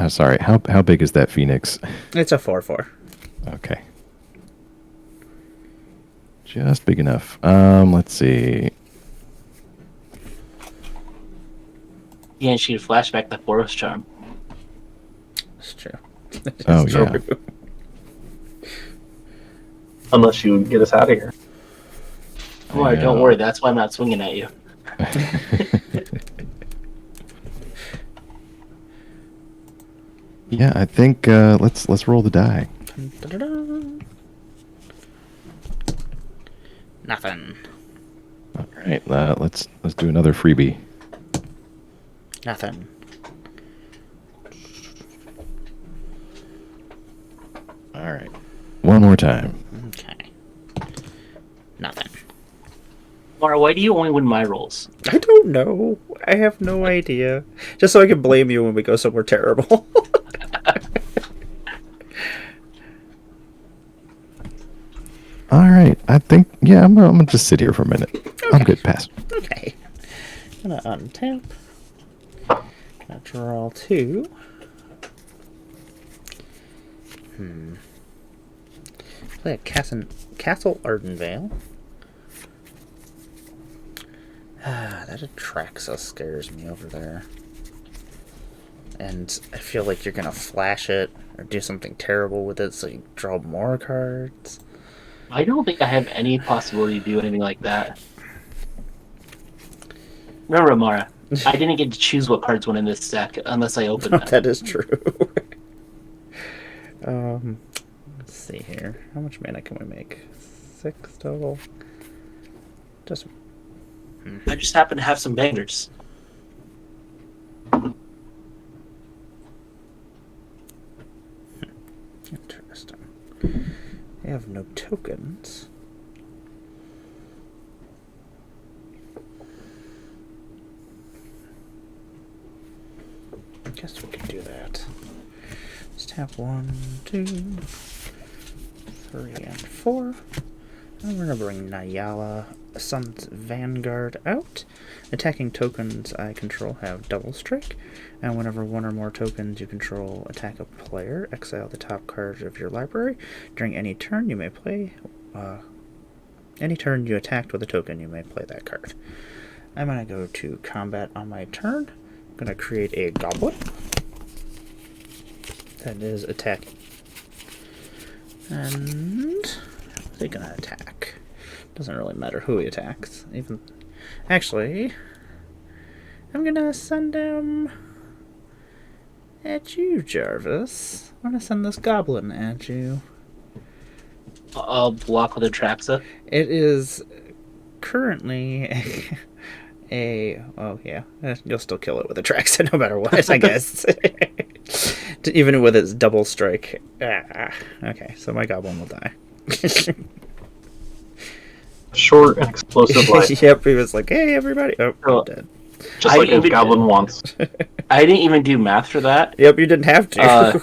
Sorry. How big is that Phoenix? It's a 4/4. Okay. Just big enough. Let's see. Yeah, and she could flashback the Forest Charm. It's true. Oh, It's yeah. true. Unless you get us out of here. Alright, don't Yeah. worry, that's why I'm not swinging at you. Yeah, I think let's roll the die. Dun-dun-dun. Nothing. All right. Let's do another freebie. Nothing. All right. One more time. Okay. Nothing. Mara, why do you only win my rolls? I don't know. I have no idea. Just so I can blame you when we go somewhere terrible. All right. I think I'm gonna just sit here for a minute. I'm good. Pass. Okay. Gonna untap. Gonna draw 2. Play a Castle Ardenvale. That Atraxa scares me over there. And I feel like you're gonna flash it or do something terrible with it so you draw more cards. I don't think I have any possibility to do anything like that. Remember, Emmara, I didn't get to choose what cards went in this deck unless I opened them. That is true. Let's see here. How much mana can we make? 6 total. Just I just happen to have some bangers. interesting. They have no tokens. I guess we can do that. Just have 1, 2, 3, and 4. And we're gonna bring Nayala, Sun's Vanguard out. Attacking tokens I control have double strike, and whenever one or more tokens you control attack a player, exile the top card of your library. During any turn you may play. Any turn you attacked with a token, you may play that card. I'm gonna go to combat on my turn. I'm gonna create a goblin that is attacking, and they're gonna attack. Doesn't really matter who he attacks. Even actually, I'm gonna send him at you, Jarvis. I'm gonna send this goblin at you. I'll block with Atraxa. It is currently oh yeah, you'll still kill it with a Traxa no matter what, I guess. Even with its double strike. Okay, so my goblin will die. Short and explosive life. Yep, he was like, "Hey, everybody!" Oh, I'm dead. Just I like his even- goblin wants. I didn't even do math for that. Yep, you didn't have to.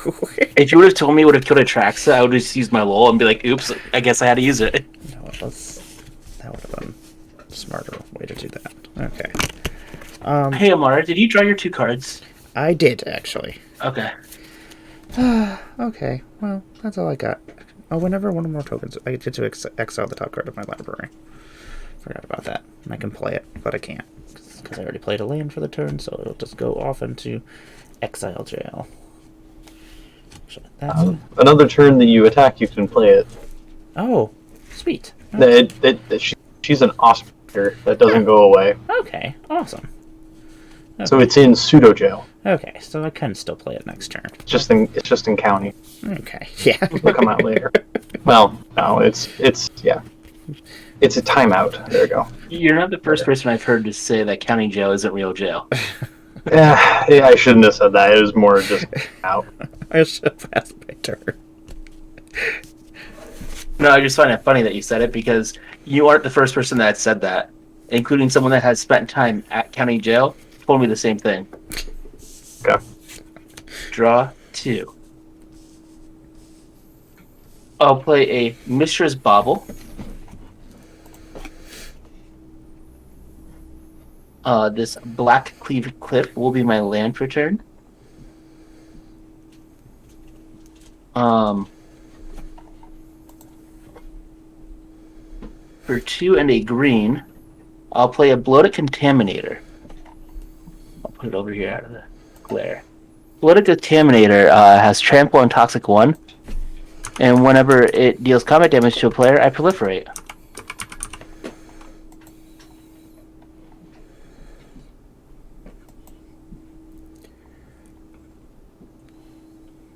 If you would have told me it would have killed Atraxa, I would have just used my lol and be like, oops, I guess I had to use it. No, that would have been a smarter way to do that. Okay. Hey, Emmara, did you draw your 2 cards? I did actually. Okay. Okay, well, that's all I got. Oh, whenever one or more tokens, I get to exile the top card of my library. Forgot about that. And I can play it, but I can't. Because I already played a land for the turn, so it'll just go off into exile jail. So that's Another turn that you attack, you can play it. Oh, sweet. Okay. She's an awesome creature that doesn't go away. Okay, awesome. Okay. So it's in pseudo jail. Okay, so I can still play it next turn. It's just in county. Okay, yeah. It'll come out later. Well, no, it's yeah. It's a timeout. There you go. You're not the first person I've heard to say that county jail isn't real jail. Yeah, I shouldn't have said that. It was more just out. I should have passed my turn. No, I just find it funny that you said it because you aren't the first person that said that, including someone that has spent time at county jail. Told me the same thing. Okay. Draw 2. I'll play a Mishra's Bauble. This Black Cleave Cliff will be my land for turn. For 2 and a green, I'll play a Bloated Contaminator. I'll put it over here out of the glare. Bloated Contaminator has Trample and Toxic 1, and whenever it deals combat damage to a player, I proliferate.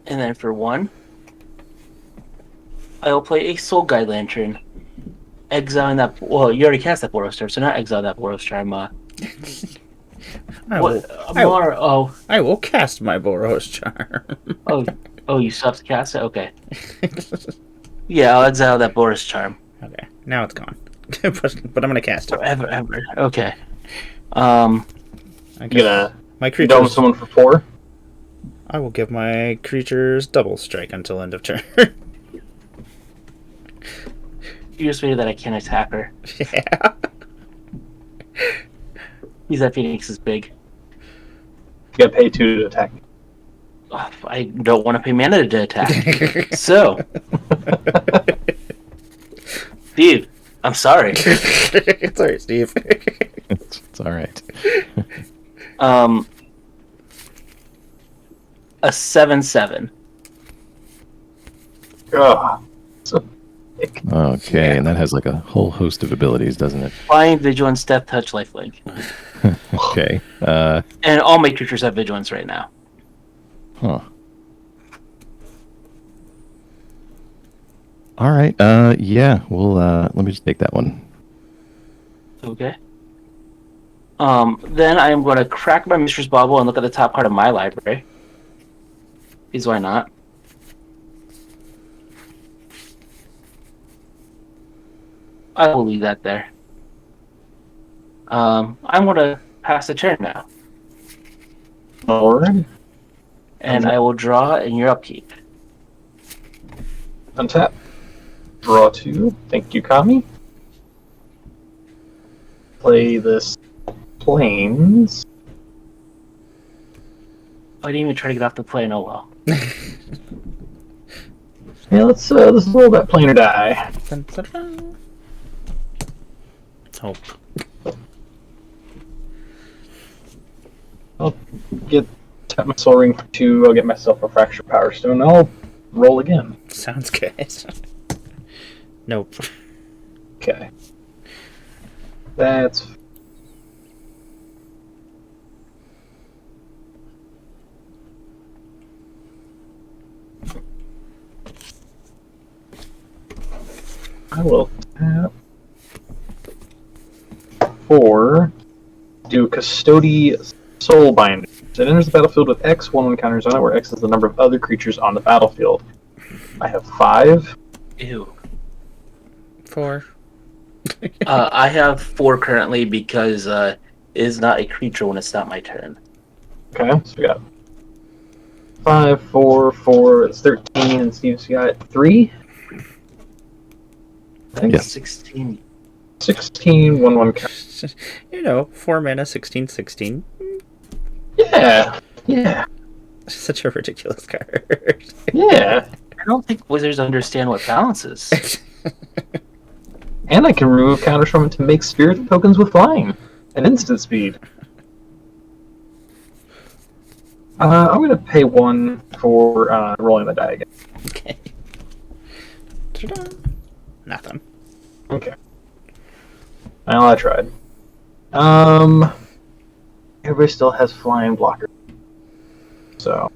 And then for 1, I'll play a Soul Guide Lantern. Exiling that. Well, you already cast that Boros Charm, so not exile that Boros Charm. I What? will, I will cast my Boros Charm. Oh, you still have to cast it? Okay. Yeah, I'll exile that Boros Charm. Okay, now it's gone. but I'm gonna cast it. Ever. Okay. I You guess gonna my you done with creatures. someone for 4? I will give my creatures double strike until end of turn. You just made that I can't attack her. Yeah. He's that Phoenix is big. You gotta pay 2 to attack. Oh, I don't want to pay mana to attack. So, Steve, I'm sorry. It's alright, Steve. It's all right. A 7/7. Ugh. Okay, Yeah. and that has like a whole host of abilities, doesn't it? Flying, vigilance, death, touch, lifelink. Okay. And all my creatures have vigilance right now. Huh. All right. Yeah. Well, let me just take that one. Okay. Then I am going to crack my Mistress Bauble and look at the top card of my library. Because why not? I will leave that there. I'm going to pass the turn now. Alright. And I will draw in your upkeep. Untap. Draw 2. Thank you, Kami. Play this Plains. I didn't even try to get off the plane, oh well. Yeah, let's roll that plane or die. Dun, dun, dun. Hope. I'll tap my soul ring for 2. I'll get myself a fracture power stone. I'll roll again. Sounds good. Nope. Okay. That's I will tap 4. Do Custody Soulbinder. It enters the battlefield with X. 1 encounters on it, where X is the number of other creatures on the battlefield. I have 5. Ew. 4. I have 4 currently because it is not a creature when it's not my turn. Okay, so we got 5, 4, 4. It's 13, and Steve's got 3. I think Yes. 16. 16, 1, 1 count. 4 mana, 16, 16. Yeah, yeah, Such a ridiculous card. yeah. I don't think wizards understand what balance is. And I can remove counters from it to make spirit tokens with flying and instant speed. I'm going to pay 1 for rolling the die again. Okay. Ta-da. Nothing. Okay. Well, I tried. Everybody still has flying blocker. So,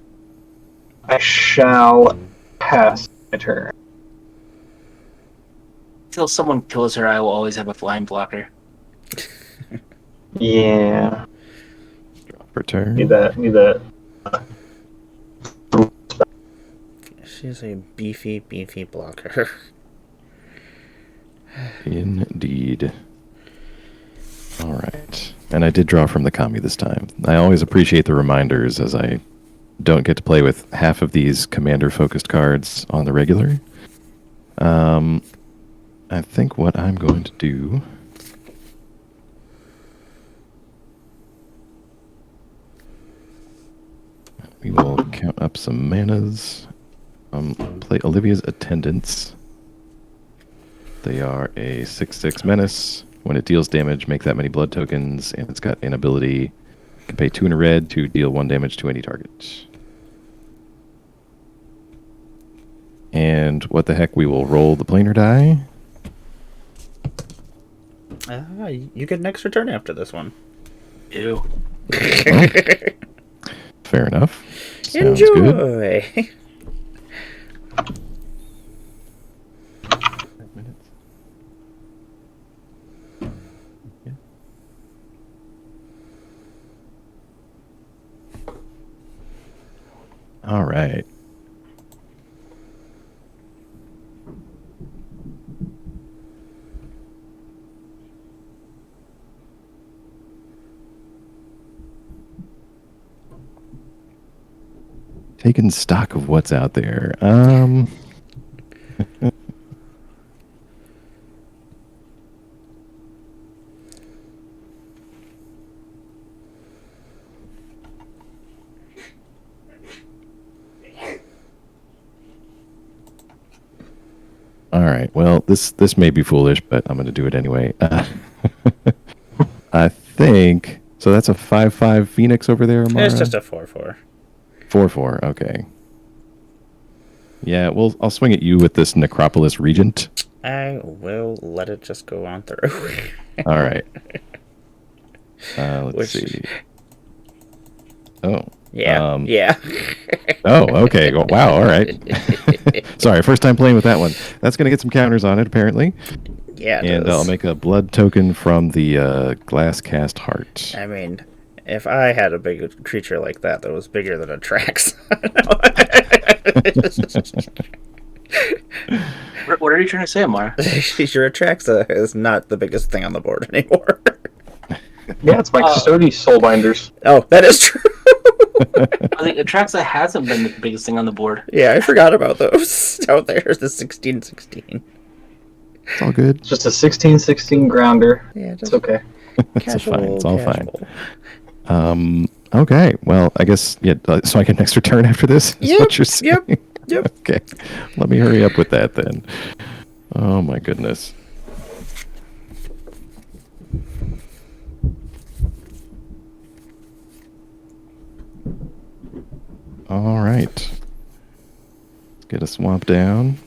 I shall pass my turn. Until someone kills her, I will always have a flying blocker. Yeah. For turn. Need that. She's a beefy, beefy blocker. Indeed. All right. And I did draw from the Kami this time. I always appreciate the reminders, as I don't get to play with half of these commander-focused cards on the regular. I think what I'm going to do... We will count up some manas. Play Olivia's Attendants. They are a 6/6 menace. When it deals damage, make that many blood tokens, and it's got an ability. You can pay 2 in a red to deal 1 damage to any target. And what the heck, we will roll the planar die. You get an extra turn after this one. Ew. Fair enough. Sounds good. Enjoy! All right. Taking stock of what's out there. All right. Well, this may be foolish, but I'm going to do it anyway. I think so. That's a 5/5 Phoenix over there, Emmara? It's just a 4/4. 4/4. Okay. Yeah, well, I'll swing at you with this Necropolis Regent. I will let it just go on through. All right. Let's Which- see. Oh. Yeah. Um, yeah. Oh, okay. Well, wow. All right. Sorry, first time playing with that one. That's going to get some counters on it, apparently. Yeah. It And does. I'll make a blood token from the glass cast heart. I mean, if I had a big creature like that was bigger than a Trax. What are you trying to say, Emmara? Your Atraxa is not the biggest thing on the board anymore. Yeah, it's my Custody Soulbinders. Oh, that is true. I think Atraxa hasn't been the biggest thing on the board. Yeah, I forgot about those. Out there's the 16/16. It's all good. It's just a 16/16 grounder. Yeah, It's okay. It's fine. It's all casual. fine. Okay. Well, I guess, yeah, so I get an extra turn after this? Is what you're saying? Yep. Okay. Let me hurry up with that then. Oh, my goodness. All right. Let's get a swamp down.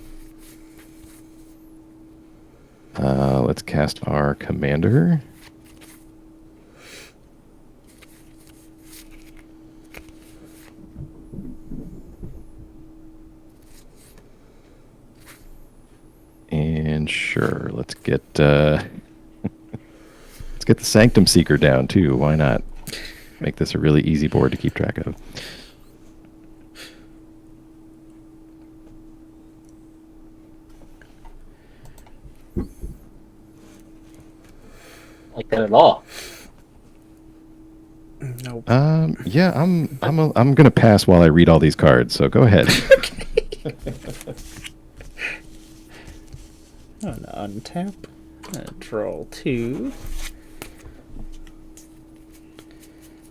Let's cast our commander. And sure, let's get let's get the Sanctum Seeker down too. Why not? Make this a really easy board to keep track of. Like that at all. Nope. Yeah, I'm gonna pass while I read all these cards. So go ahead. I'm gonna untap. Draw 2.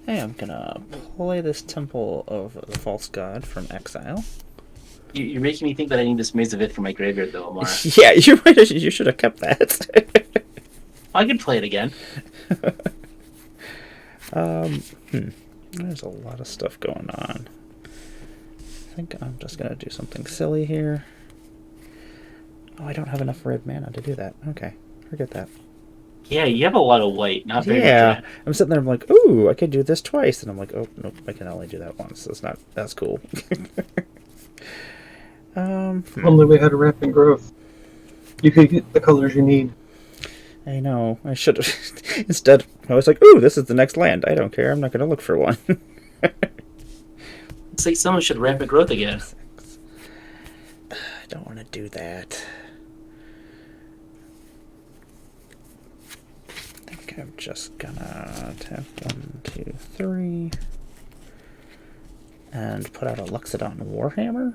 Hey, I'm gonna play this Temple of the False God from exile. You're making me think that I need this Maze of It for my graveyard, though, Emmara. Yeah, you should have kept that. I can play it again. There's a lot of stuff going on. I think I'm just gonna do something silly here. Oh, I don't have enough red mana to do that. Okay, forget that. Yeah, you have a lot of white, not very Yeah, much red. I'm sitting there. I'm like, ooh, I could do this twice, and I'm like, oh nope, I can only do that once. That's cool. Only way how to Rapid Growth. You could get the colors you need. I know. I should have instead. I was like, ooh, this is the next land. I don't care. I'm not gonna look for one. It's like someone should Rapid Growth again. I don't want to do that. I think I'm just gonna tap 1, 2, 3, and put out a Luxodon Warhammer.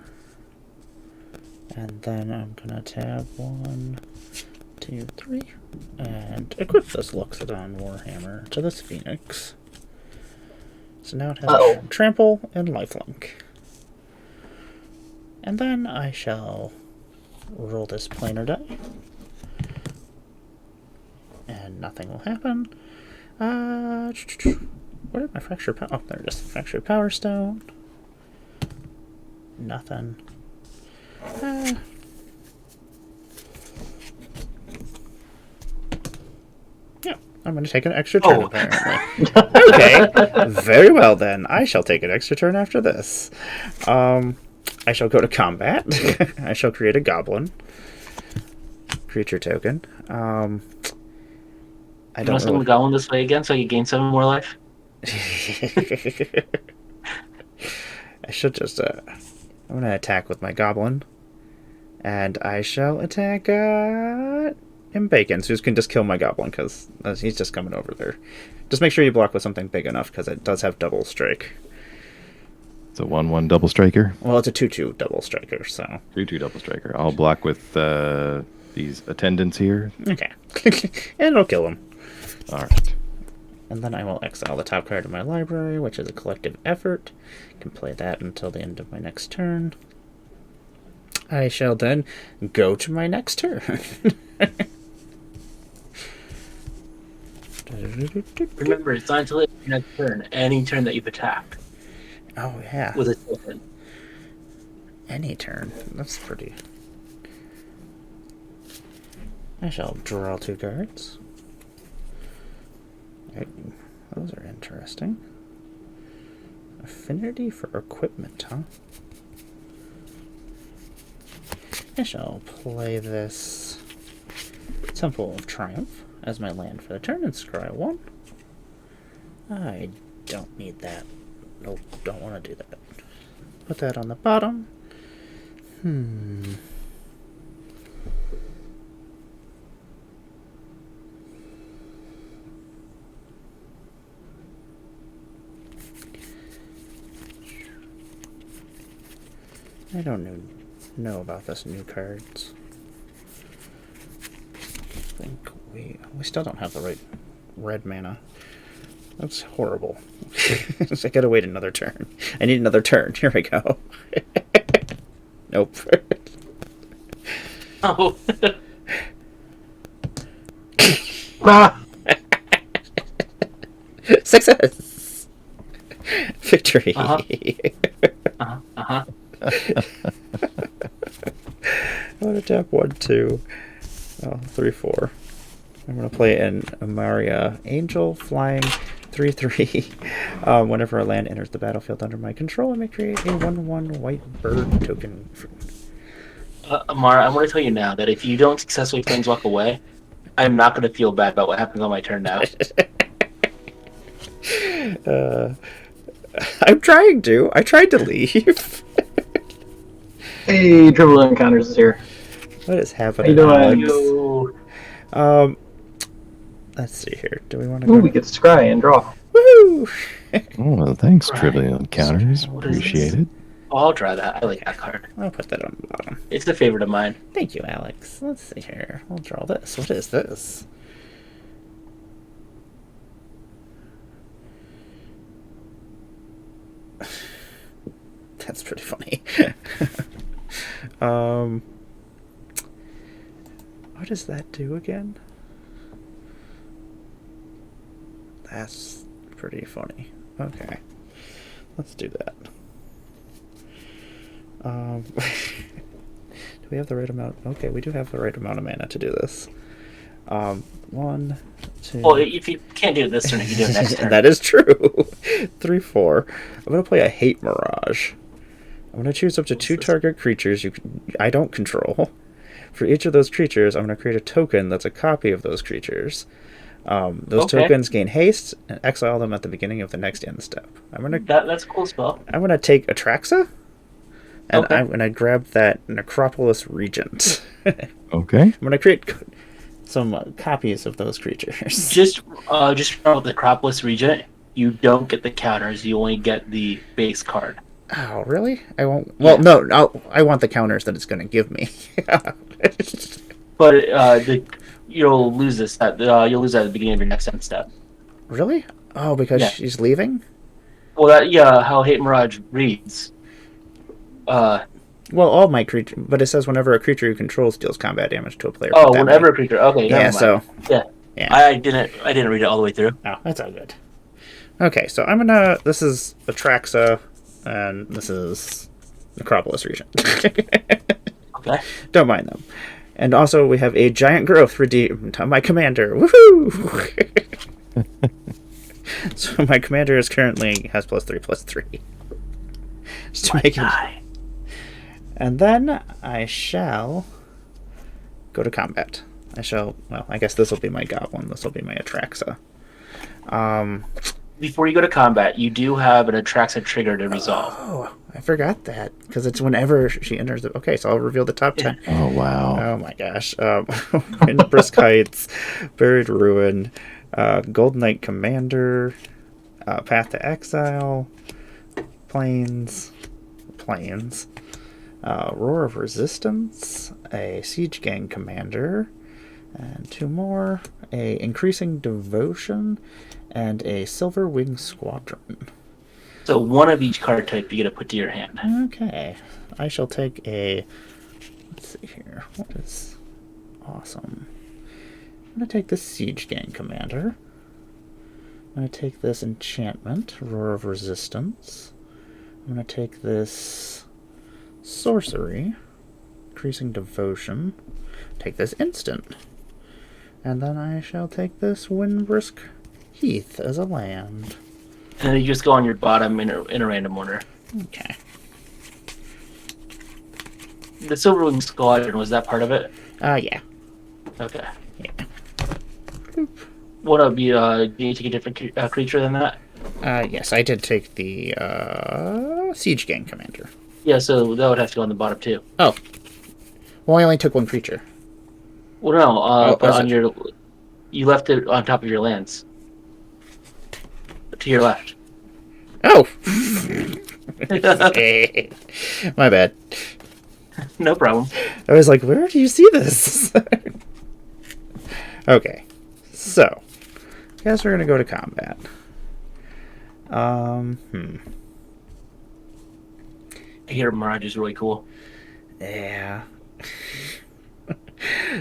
And then I'm gonna tap 1, 2, 3, and equip this Luxodon Warhammer to this Phoenix. So now it has Trample and Lifelink. And then I shall roll this planar die. And nothing will happen. Where did my Fractured Power... Oh, there it is. Fractured Power Stone. Nothing. Yeah, I'm going to take an extra turn, apparently. Okay, very well then. I shall take an extra turn after this. I shall go to combat. I shall create a goblin. Creature token. I You don't want to really... go on this way again so you gain 7 more life? I should just... I'm going to attack with my goblin. And I shall attack Bacon, so you can just kill my goblin, because he's just coming over there. Just make sure you block with something big enough, because it does have double strike. It's a 1/1 double striker. Well, it's a 2/2 double striker, so... 2/2 double striker. I'll block with these attendants here. Okay. And it'll kill him. All right. And then I will exile the top card of my library, which is a collective effort. I can play that until the end of my next turn. I shall then go to my next turn. Remember, it's not until your next turn. Any turn that you've attacked Oh, yeah. with a token. Any turn. That's pretty. I shall draw 2 cards. Those are interesting. Affinity for equipment, huh? I shall play this Temple of Triumph as my land for the turn and scry 1. I don't need that. Nope, don't want to do that. Put that on the bottom. I don't know about this new cards. I think we still don't have the right red mana. That's horrible. I gotta wait another turn. I need another turn. Here we go. Nope. Oh. Ah! Success! Victory! Uh-huh. I'm gonna tap 1, 2, 3, 4. I'm gonna play an Emmara Angel flying 3/3. Whenever a land enters the battlefield under my control, I may create a 1/1 white bird token. Emmara, I want to tell you now that if you don't successfully planeswalk away, I'm not going to feel bad about what happens on my turn now. I'm trying to. I tried to leave. Hey, Dribble Encounters is here. What is happening, How you doing? Alex? Let's see here. Do we want to Ooh, go? we get to scry and draw. Woohoo! Oh, well, thanks, Right. Trivial Encounters. What is Appreciate this? it. Oh, I'll draw that. I like that card. I'll put that on the bottom. It's a favorite of mine. Thank you, Alex. Let's see here. We'll draw this. What is this? That's pretty funny. What does that do again? That's pretty funny. Okay. Let's do that. Do we have the right amount? Okay, we do have the right amount of mana to do this. 1, 2. Well, if you can't do it this turn, you can do it next turn. That is true. 3, 4. I'm gonna play a Hate Mirage. I'm gonna choose up to 2 target creatures I don't control. For each of those creatures, I'm gonna create a token that's a copy of those creatures. Those tokens gain haste and exile them at the beginning of the next end step. That's a cool spell. I'm gonna take Atraxa, and Okay. I'm gonna grab that Necropolis Regent. Okay. I'm gonna create some copies of those creatures. Just from the Necropolis Regent, you don't get the counters. You only get the base card. Oh, really? I won't. Well, no. I want the counters that it's gonna give me. But you'll lose this. You'll lose that at the beginning of your next end step. Really? Oh, because Yeah. she's leaving? Well, how Hate Mirage reads. Well, all my creatures, but it says whenever a creature you control deals combat damage to a player. Oh, put that whenever way. a creature. Okay. Yeah. Never mind. So. Yeah. Yeah. I didn't read it all the way through. Oh, that's all good. Okay, so I'm gonna. This is Atraxa, and this is Necropolis Regent. Okay. Don't mind them. And also, we have a giant growth redeemed on my commander. Woohoo! So my commander is currently has +3/+3. Just to make it. Die. And then I shall go to combat. Well, I guess this will be my goblin. This will be my Atraxa. Before you go to combat, you do have an Atraxa trigger to resolve. Oh, I forgot that. Because it's whenever she enters the... Okay, so I'll reveal the top 10. Oh, wow. Oh my gosh. In Brisk Heights, Buried Ruin, Golden Knight Commander, Path to Exile, Plains, Roar of Resistance, a Siege Gang Commander, and 2 more, a Increasing Devotion, and a Silver Wing Squadron. So one of each card type you get to put to your hand. Okay, I shall take a... Let's see here. What is awesome? I'm going to take this Siege Gang Commander. I'm going to take this Enchantment, Roar of Resistance. I'm going to take this sorcery, increasing devotion. Take this instant. And then I shall take this Windbrisk Heath as a land. And then you just go on your bottom in a random order. Okay. The Silverwing Squadron, was that part of it? Yeah. Okay. Yeah. What would be, do you take a different creature than that? Yes, I did take the Siege Gang Commander. Yeah, so that would have to go on the bottom too. Oh. Well, I only took one creature. Well, no, but was on it? your... You left it on top of your lands. To your left. Oh! My bad. No problem. I was like, where do you see this? Okay. So, I guess we're going to go to combat. I hear Mirage is really cool. Yeah.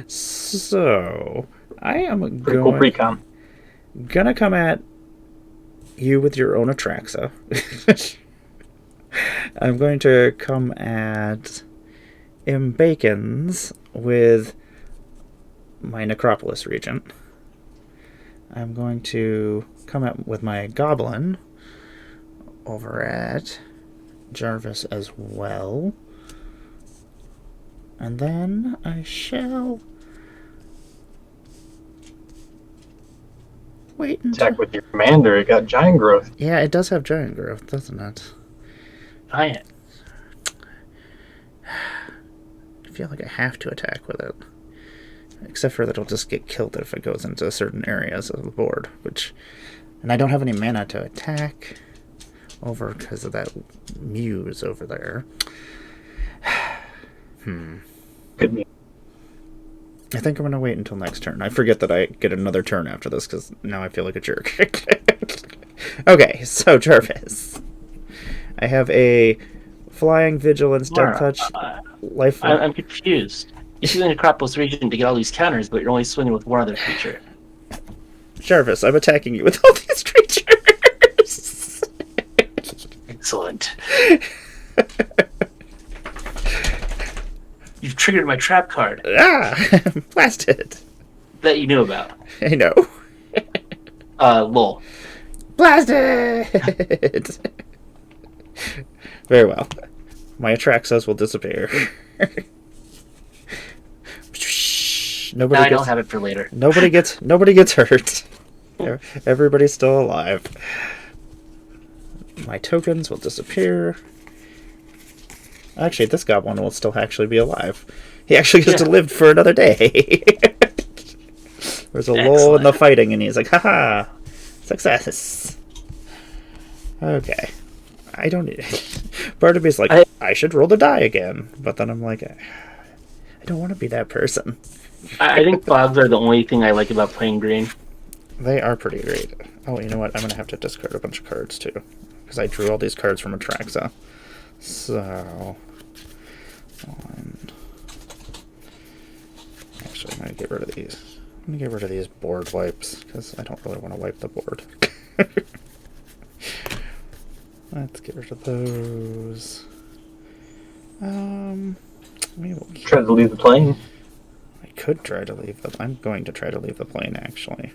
So, I am Pretty cool pre-com. gonna come at you with your own Atraxa. I'm going to come at Bacons with my Necropolis Regent. I'm going to come at with my Goblin over at Jarvis as well. And then I shall wait until... Attack with your commander. It got giant growth. Yeah, it does have giant growth, doesn't it? Giant. I feel like I have to attack with it. Except for that it'll just get killed if it goes into certain areas of the board, which... And I don't have any mana to attack over because of that Muse over there. Could be. I think I'm going to wait until next turn. I forget that I get another turn after this because now I feel like a jerk. Okay, so Jarvis. I have a Flying, Vigilance, Death Touch, Life... I'm confused. You're using the Necropolis Region to get all these counters, but you're only swinging with one other creature. Jarvis, I'm attacking you with all these creatures. Excellent. You've triggered my trap card Blasted. that you knew about. I know. Lol. Blasted. Very well. My Atraxas will disappear. Nobody Now I gets, don't have it for later. nobody gets hurt. Everybody's still alive. My tokens will disappear. Actually, this goblin will still actually be alive. He actually gets to live for another day. There's a lull in the fighting, and he's like, haha, success. Okay. I don't need it. Part of me is like, I should roll the die again. But then I'm like, I don't want to be that person. I think fogs are the only thing I like about playing green. They are pretty great. Oh, you know what? I'm going to have to discard a bunch of cards, too. Because I drew all these cards from Atraxa. So... Actually, I'm going to get rid of these. I'm going to get rid of these board wipes. Because I don't really want to wipe the board. Let's get rid of those. Maybe we'll keep... Try to leave the plane. I could try to leave the... I'm going to try to leave the plane, actually.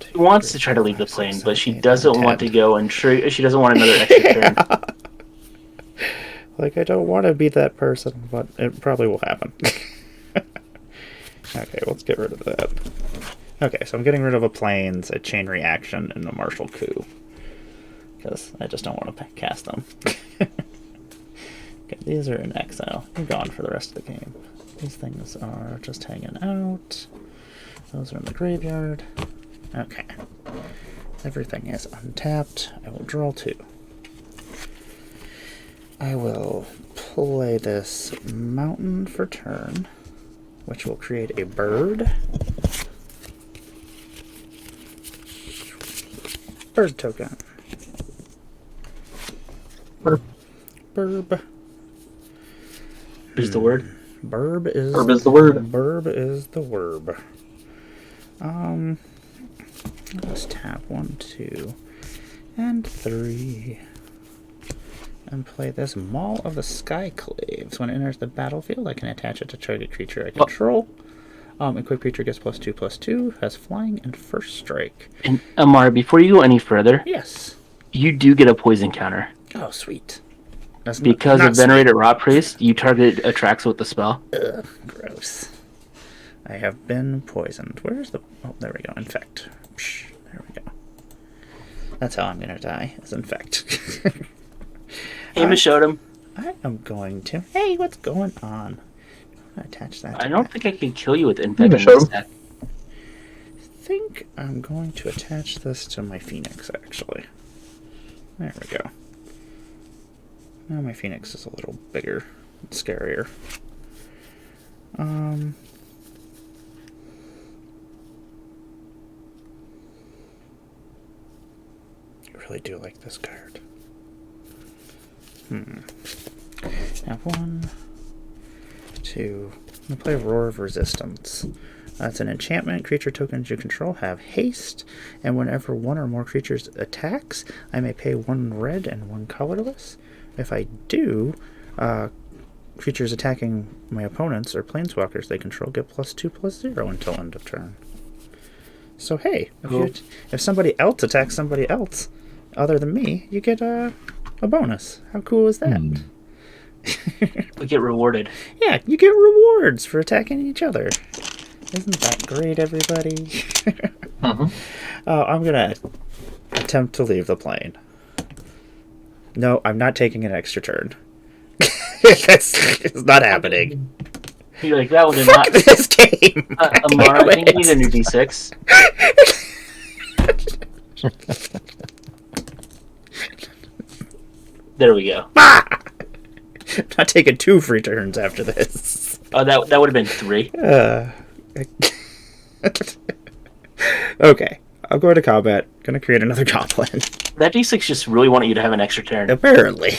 She wants to try to leave the plane, but she doesn't want to go and she doesn't want another extra turn. Like, I don't want to be that person, but it probably will happen. Okay, let's get rid of that. Okay, so I'm getting rid of a planes, a chain reaction, and a martial coup. Because I just don't want to cast them. Okay, these are in exile. They're gone for the rest of the game. These things are just hanging out. Those are in the graveyard. Okay. Everything is untapped. I will draw 2. I will play this mountain for turn, which will create a bird. Bird token. Burb. Is the word? Burb is... Burb is the word. Burb is the word. Let's tap 1, 2, and 3. and play this Maul of the Skyclaves. When it enters the battlefield, I can attach it to target creature I control. Equipped creature gets +2/+2, has flying and first strike. And Emmara, before you go any further, Yes. you do get a poison counter. Oh, sweet. That's Because not of Venerated Rot Priest, you target attracts with the spell. Ugh, gross. I have been poisoned. Where's the... Oh, there we go. Infect. Psh, there we go. That's how I'm gonna die, is infect. Amos showed him. I am going to... Hey, what's going on? I'm gonna attach that to I don't that. think I can kill you with infect in showed this him. deck. I think I'm going to attach this to my Phoenix, actually. There we go. Now my Phoenix is a little bigger and scarier. I really do like this card. Have 1, 2. I'm gonna play Roar of Resistance. That's an enchantment. Creature tokens you control have haste, and whenever one or more creatures attacks, I may pay 1 red and 1 colorless. If I do, creatures attacking my opponents or planeswalkers they control get +2/+0 until end of turn. So hey, if somebody else attacks somebody else other than me, you get a bonus. How cool is that? We get rewarded. Yeah, you get rewards for attacking each other. Isn't that great, everybody? I'm gonna attempt to leave the plane. No, I'm not taking an extra turn. It's not happening. You're like, that one did Fuck not. this game. Emmara, I think you need a new D6. There we go. I'm not taking 2 free turns after this. Oh, that would have been 3. Okay, I'm going to combat. Gonna create another goblin. That D6 just really wanted you to have an extra turn. Apparently.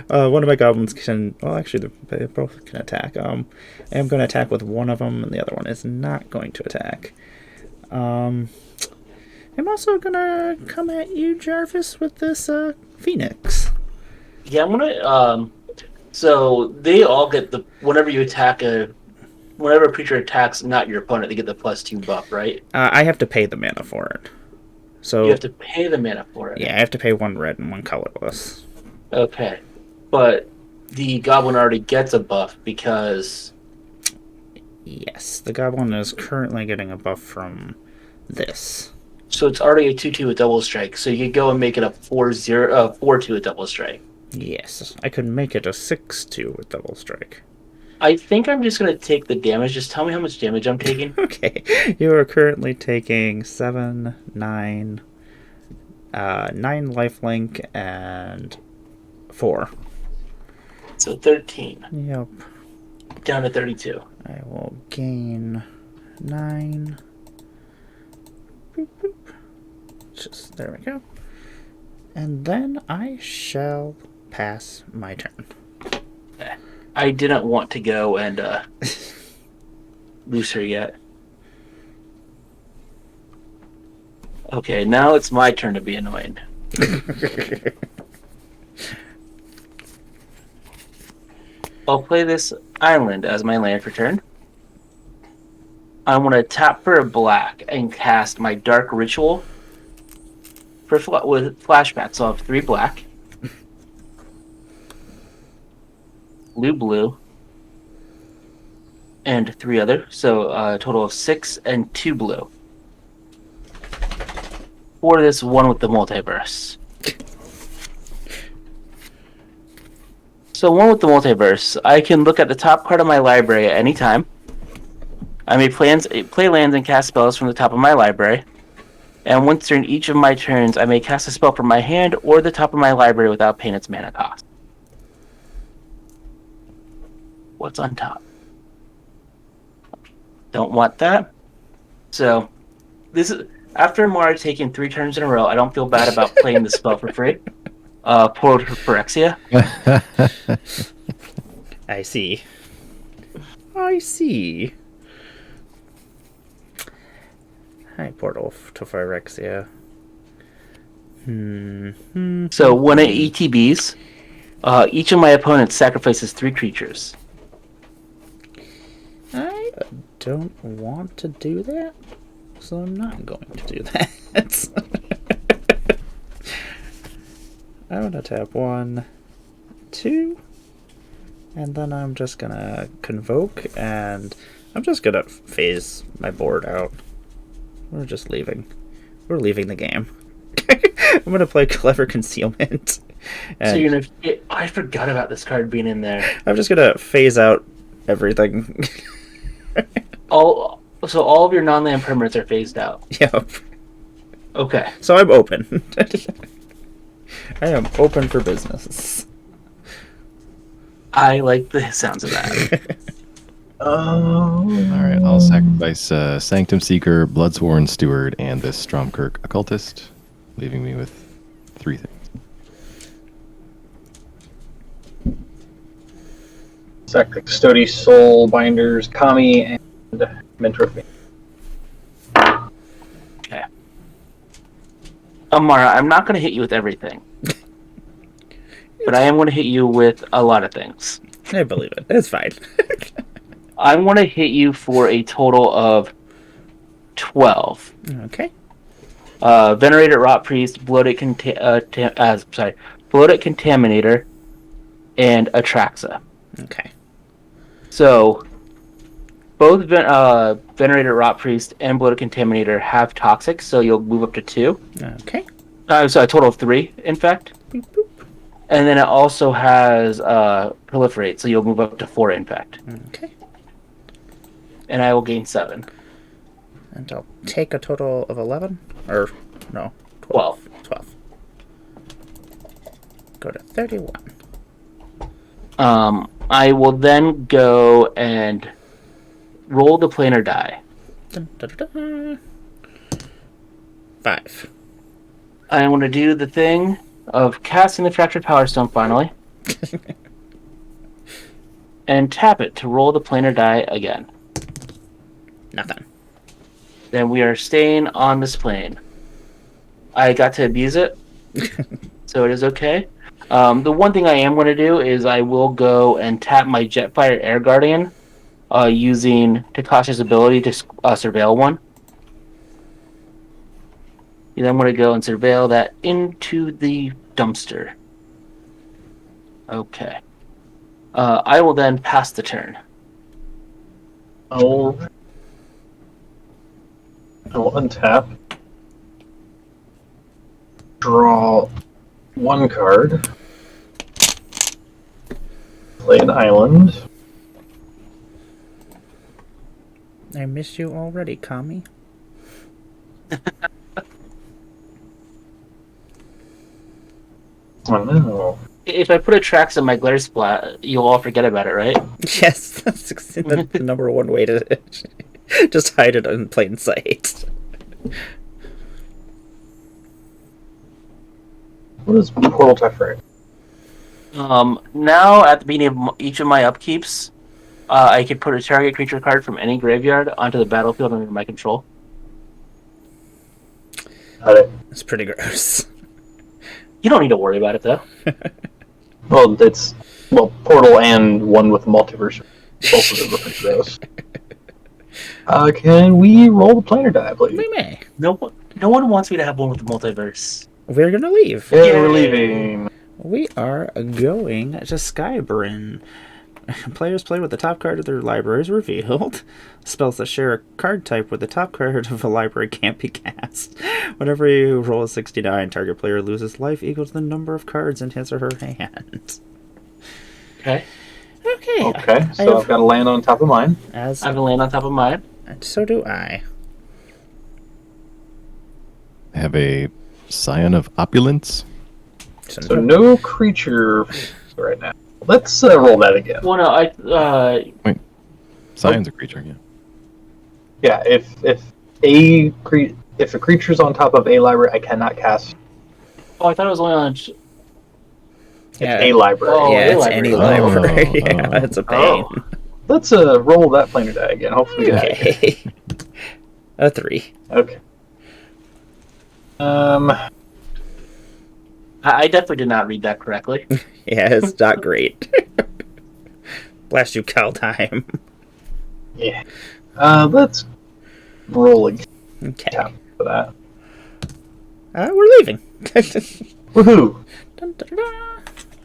One of my goblins can... Well, actually, they both can attack. I am going to attack with one of them, and the other one is not going to attack. I'm also going to come at you, Jarvis, with this Phoenix. Yeah, I'm gonna. So they all get the whenever you attack whenever a creature attacks not your opponent, they get the +2 buff, right? I have to pay the mana for it. So You have to pay the mana for it. yeah, I have to pay 1 red and 1 colorless. Okay, but the goblin already gets a buff because Yes, the goblin is currently getting a buff from this. so it's already a 2/2 with double strike. So you could go and make it a 4/2 with double strike. Yes, I could make it a 6/2 with double strike. I think I'm just gonna take the damage. Just tell me how much damage I'm taking. Okay, you are currently taking 7, 9, 9 lifelink, and 4. So 13 Yep. down to 32. I will gain 9. Boop, boop. Just there we go. And then I shall pass my turn. I didn't want to go and lose her yet. Okay, now it's my turn to be annoying. I'll play this island as my land for turn. I want to tap for a black and cast my Dark Ritual with flashback. So I'll have 3 black, blue, and 3 other. So a total of 6 and 2 blue. For this one with the multiverse. So one with the multiverse, I can look at the top card of my library at any time. I may play lands and cast spells from the top of my library. And once during each of my turns, I may cast a spell from my hand or the top of my library without paying its mana cost. What's on top? Don't want that. So, this is after Emmara taking 3 turns in a row. I don't feel bad about playing the spell for free. Portal to Phyrexia. I see. I see. Hi, Portal to Phyrexia. So when it ETBs, each of my opponents sacrifices 3 creatures. I don't want to do that, so I'm not going to do that. I want to tap 1, 2, and then I'm just gonna convoke, and I'm just gonna phase my board out. We're just leaving. We're leaving the game. I'm gonna play Clever Concealment. And So you're gonna. I forgot about this card being in there. I'm just gonna phase out everything. All of your non-land permanents are phased out. Yep. Okay. So I'm open. I am open for business. I like the sounds of that. All right, I'll sacrifice Sanctum Seeker, Bloodsworn Steward, and this Stromkirk Occultist, leaving me with 3 things. Sack the Custody, Soul Binders, Kami, and Mentor Fiend. Okay. Emmara, I'm not going to hit you with everything. But I am going to hit you with a lot of things. I believe it. It's fine. I'm going to hit you for a total of 12. Okay. Venerated Rot Priest, Bloated Contaminator, and Atraxa. Okay. So, both Venerated Rot Priest and Bloated Contaminator have Toxic, so you'll move up to 2. Okay. So a total of 3, in fact. Boop, boop. And then it also has Proliferate, so you'll move up to 4 impact. Okay. And I will gain 7. And I'll take a total of 11? Or, no. 12. 12. Go to 31. I will then go and roll the planar die. Dun, dun, dun, dun. 5. I want to do the thing of casting the Fractured Power Stone finally. And tap it to roll the planar die again. Nothing. Then we are staying on this plane. I got to abuse it, so it is okay. The one thing I am going to do is I will go and tap my Jetfire Air Guardian using Takashi's ability to surveil one. And I'm going to go and surveil that into the dumpster. Okay. I will then pass the turn. Oh. I will untap. Draw 1 card. Play an island. I miss you already, Kami. Oh no. If I put a Trax in my Glare Splat, you'll all forget about it, right? Yes, that's the number one way to just hide it in plain sight. What is Portal Teferi? Now, at the beginning of each of my upkeeps, I could put a target creature card from any graveyard onto the battlefield under my control. Got it. It's pretty gross. You don't need to worry about it, though. Well, it's Portal and one with multiverse. Both of them are pretty gross. Can we roll the planar die, please? We may. No one wants me to have one with the multiverse. We're gonna leave. Yeah, Yay. we're leaving. We are going to Skybrinn. Players play with the top card of their libraries revealed. Spells that share a card type with the top card of a library can't be cast. Whenever you roll a 69, target player loses life equal to the number of cards in his or her hand. Okay. Okay, so I've got a land on top of mine. As I have a land on top of mine. and so do I. I have a Scion of Opulence. So no creature right now. Let's roll that again. Well, no, Scion's a creature, yeah. Yeah, if a creature's on top of a library, I cannot cast I thought it was only on. a library. Oh, yeah, a it's library. any Oh, library. Yeah, oh. it's a pain. Oh. Let's roll that planar die again. Hopefully, we get it. Okay. A 3. Okay. I definitely did not read that correctly. Yeah, it's not great. Blast you, Kaldheim. Yeah. Let's roll a Okay. tap for that. We're leaving. Woohoo! Dun, dun, dun.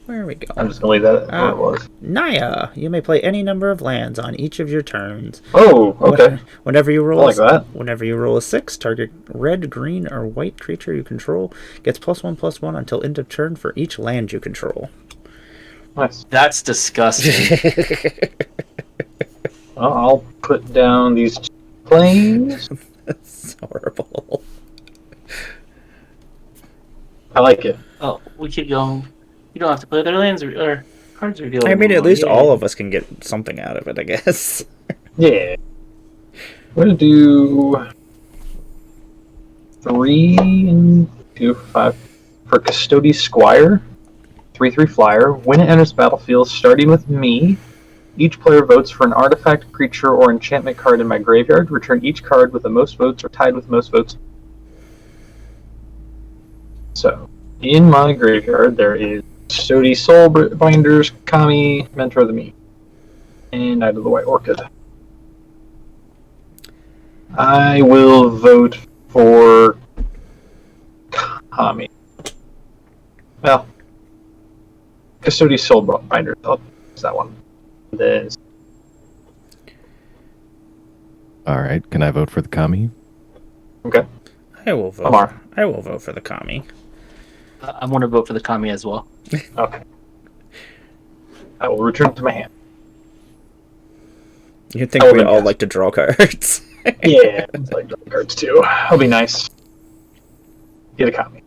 Where we go? I'm just gonna leave that where it was. Naya, you may play any number of lands on each of your turns. Oh, okay. Whenever you roll, I like that. Whenever you roll a 6, target red, green, or white creature you control gets +1/+1 until end of turn for each land you control. Nice. That's disgusting. Well, I'll put down these planes. That's horrible. I like it. Oh, we keep going. You don't have to play their lands or cards reveal. I mean, at anymore. least Yay. all of us can get something out of it, I guess. Yeah. We're gonna do 3 and 2 for 5 for Custody Squire. 3/3 flyer. When it enters battlefield, starting with me, each player votes for an artifact, creature, or enchantment card in my graveyard. Return each card with the most votes or tied with the most votes. So, in my graveyard, there is Custody Soulbinders, Kami, Mentor of the Me, and Knight of the White Orchid. I will vote for Kami. Well, Custody Soulbinders. I'll use that one. Then All right. Can I vote for the Kami? okay. I will vote. Emmara. I will vote for the Kami. I want to vote for the Kami as well. Okay. I will return it to my hand. You'd think Oh, we all yes. like to draw cards. Yeah, it's like drawing cards too. That'll be nice. Get a copy.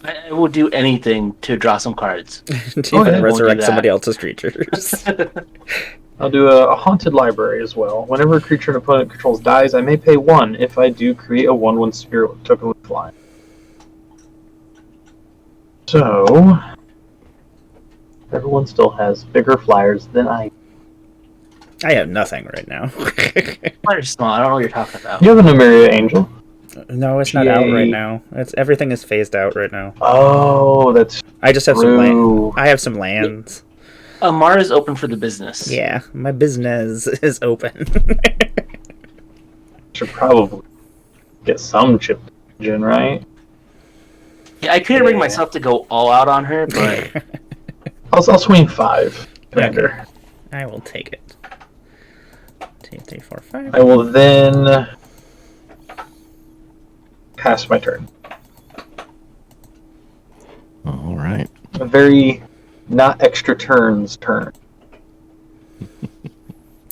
I will do anything to draw some cards. To Oh, even yeah. Won't do resurrect that. somebody else's creatures. I'll do a haunted library as well. Whenever a creature an opponent controls dies, I may pay 1. If I do, create a 1/1 spirit token with flying. So everyone still has bigger flyers than I. I have nothing right now. Flyers small. I don't know what you're talking about. You have a Numeria Angel. No, it's not out right GA. now. Everything is phased out right now. Oh, that's I just have some land. true. I have some lands. Emmara is open for the business. Yeah, my business is open. Should probably get some chip engine, right? Yeah, I couldn't bring Yeah. myself to go all out on her, but I'll swing 5, Commander. I will take it. 2, 3, 4, 5. I will then pass my turn. All right. A very not extra turns turn.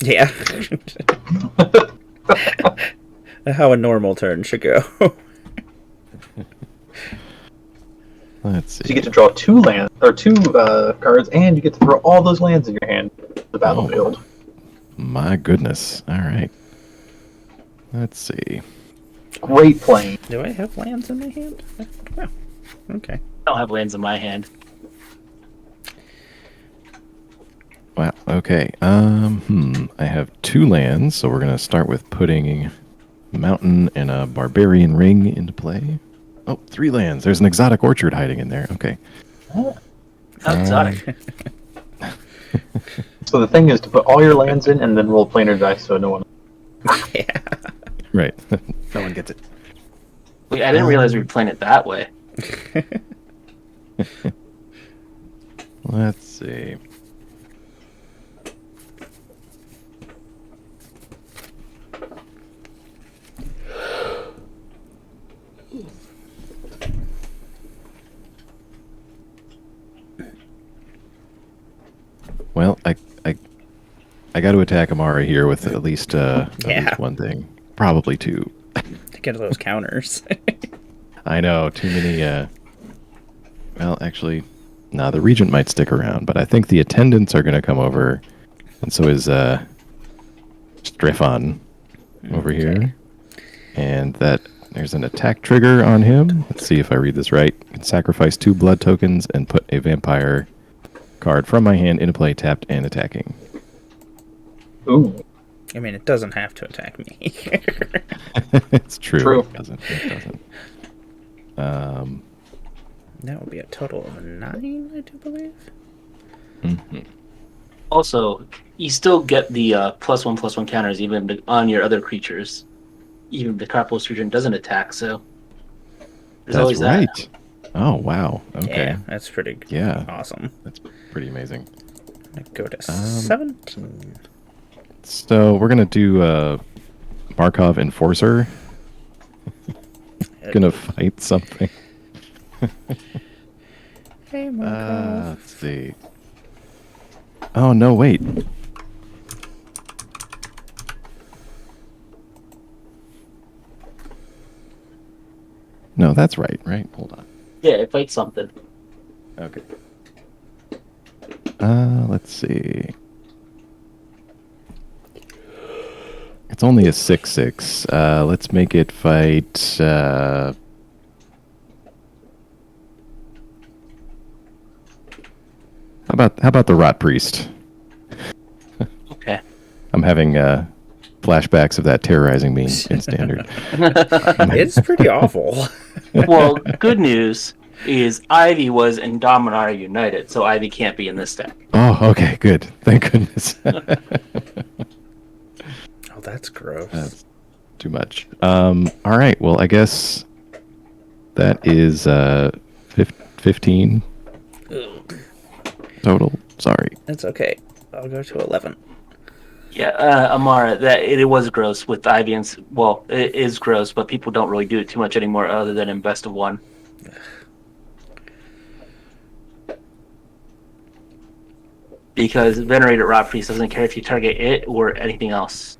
Yeah. How a normal turn should go. Let's So you see. get to draw 2 lands or 2 cards, and you get to throw all those lands in your hand to the battlefield. My goodness. All right. Let's see. Great playing. Do I have lands in my hand? Oh, okay. I don't have lands in my hand. Wow. Okay. I have 2 lands, so we're gonna start with putting Mountain and a Barbarian Ring into play. Oh, 3 lands. There's an exotic orchard hiding in there. Okay. How exotic. So the thing is to put all your lands in and then roll planar dice so no one. Yeah. Right. No one gets it. Wait, I didn't realize we were playing it that way. Let's see. Well, I got to attack Emmara here with at least one thing, probably 2. To get those counters. I know, too many. Well, actually, no, the Regent might stick around, but I think the attendants are going to come over, and so is Strefan over here. And that there's an attack trigger on him. Let's see if I read this right. I can sacrifice 2 blood tokens and put a vampire card from my hand into play, tapped and attacking. Ooh. I mean, it doesn't have to attack me. It's true. True. It doesn't. It doesn't. That would be a total of 9, I do believe. Mhm. Also, you still get the +1/+1 counters even on your other creatures. Even the Carpal Surgeon doesn't attack, so there's That's always that. right. Oh, wow. Okay. Yeah, that's pretty Yeah. awesome. That's pretty amazing. I'm gonna go to Um, 17. So we're going to do Markov Enforcer. Going to fight something. Hey, Markov. Let's see. Oh, no, wait. No, that's right, right? Hold on. Yeah, it fights something. Okay. Let's see. It's only a 6/6. Let's make it fight. How about the Rot Priest? Okay. I'm having flashbacks of that terrorizing me in standard. It's pretty awful. Well, good news is Ivy was and Dominar united, so Ivy can't be in this deck. Oh, okay, good. Thank goodness. Oh, that's gross. That's too much. All right. Well, I guess that is 15 total. Sorry. That's okay. I'll go to 11. Yeah, Emmara, that it was gross with Ivy and well, it is gross, but people don't really do it too much anymore, other than in best of one. Because Venerated Rot Priest doesn't care if you target it or anything else.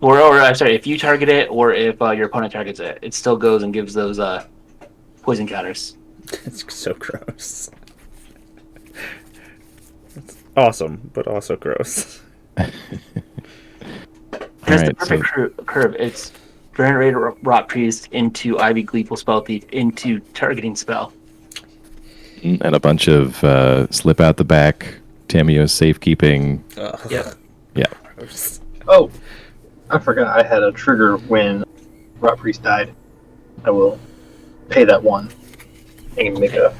or I'm sorry, if you target it or if your opponent targets it, it still goes and gives those poison counters. It's so gross. It's awesome, but also gross. It's the Alright, perfect curve. It's Venerated Rot Priest into Ivy Gleeful Spell Thief into targeting spell. and a bunch of slip out the back, Tamiyo safekeeping. Ugh. Yep. Yeah. Gross. Oh, I forgot I had a trigger when Rot Priest died. I will pay that 1 and make a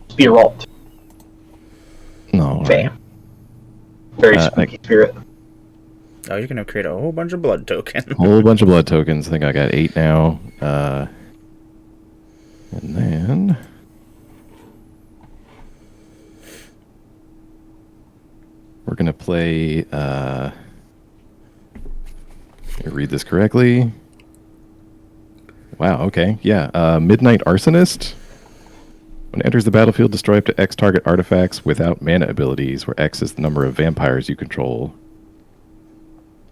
Spear Alt. No. Bam. Very Uh, spooky spirit. Oh, you're gonna create a whole bunch of blood tokens. Whole bunch of blood tokens. I think I got 8 now. And then we're gonna play. Let me read this correctly. Wow. Okay. Yeah. Midnight Arsonist. When it enters the battlefield, destroy up to X target artifacts without mana abilities, where X is the number of vampires you control.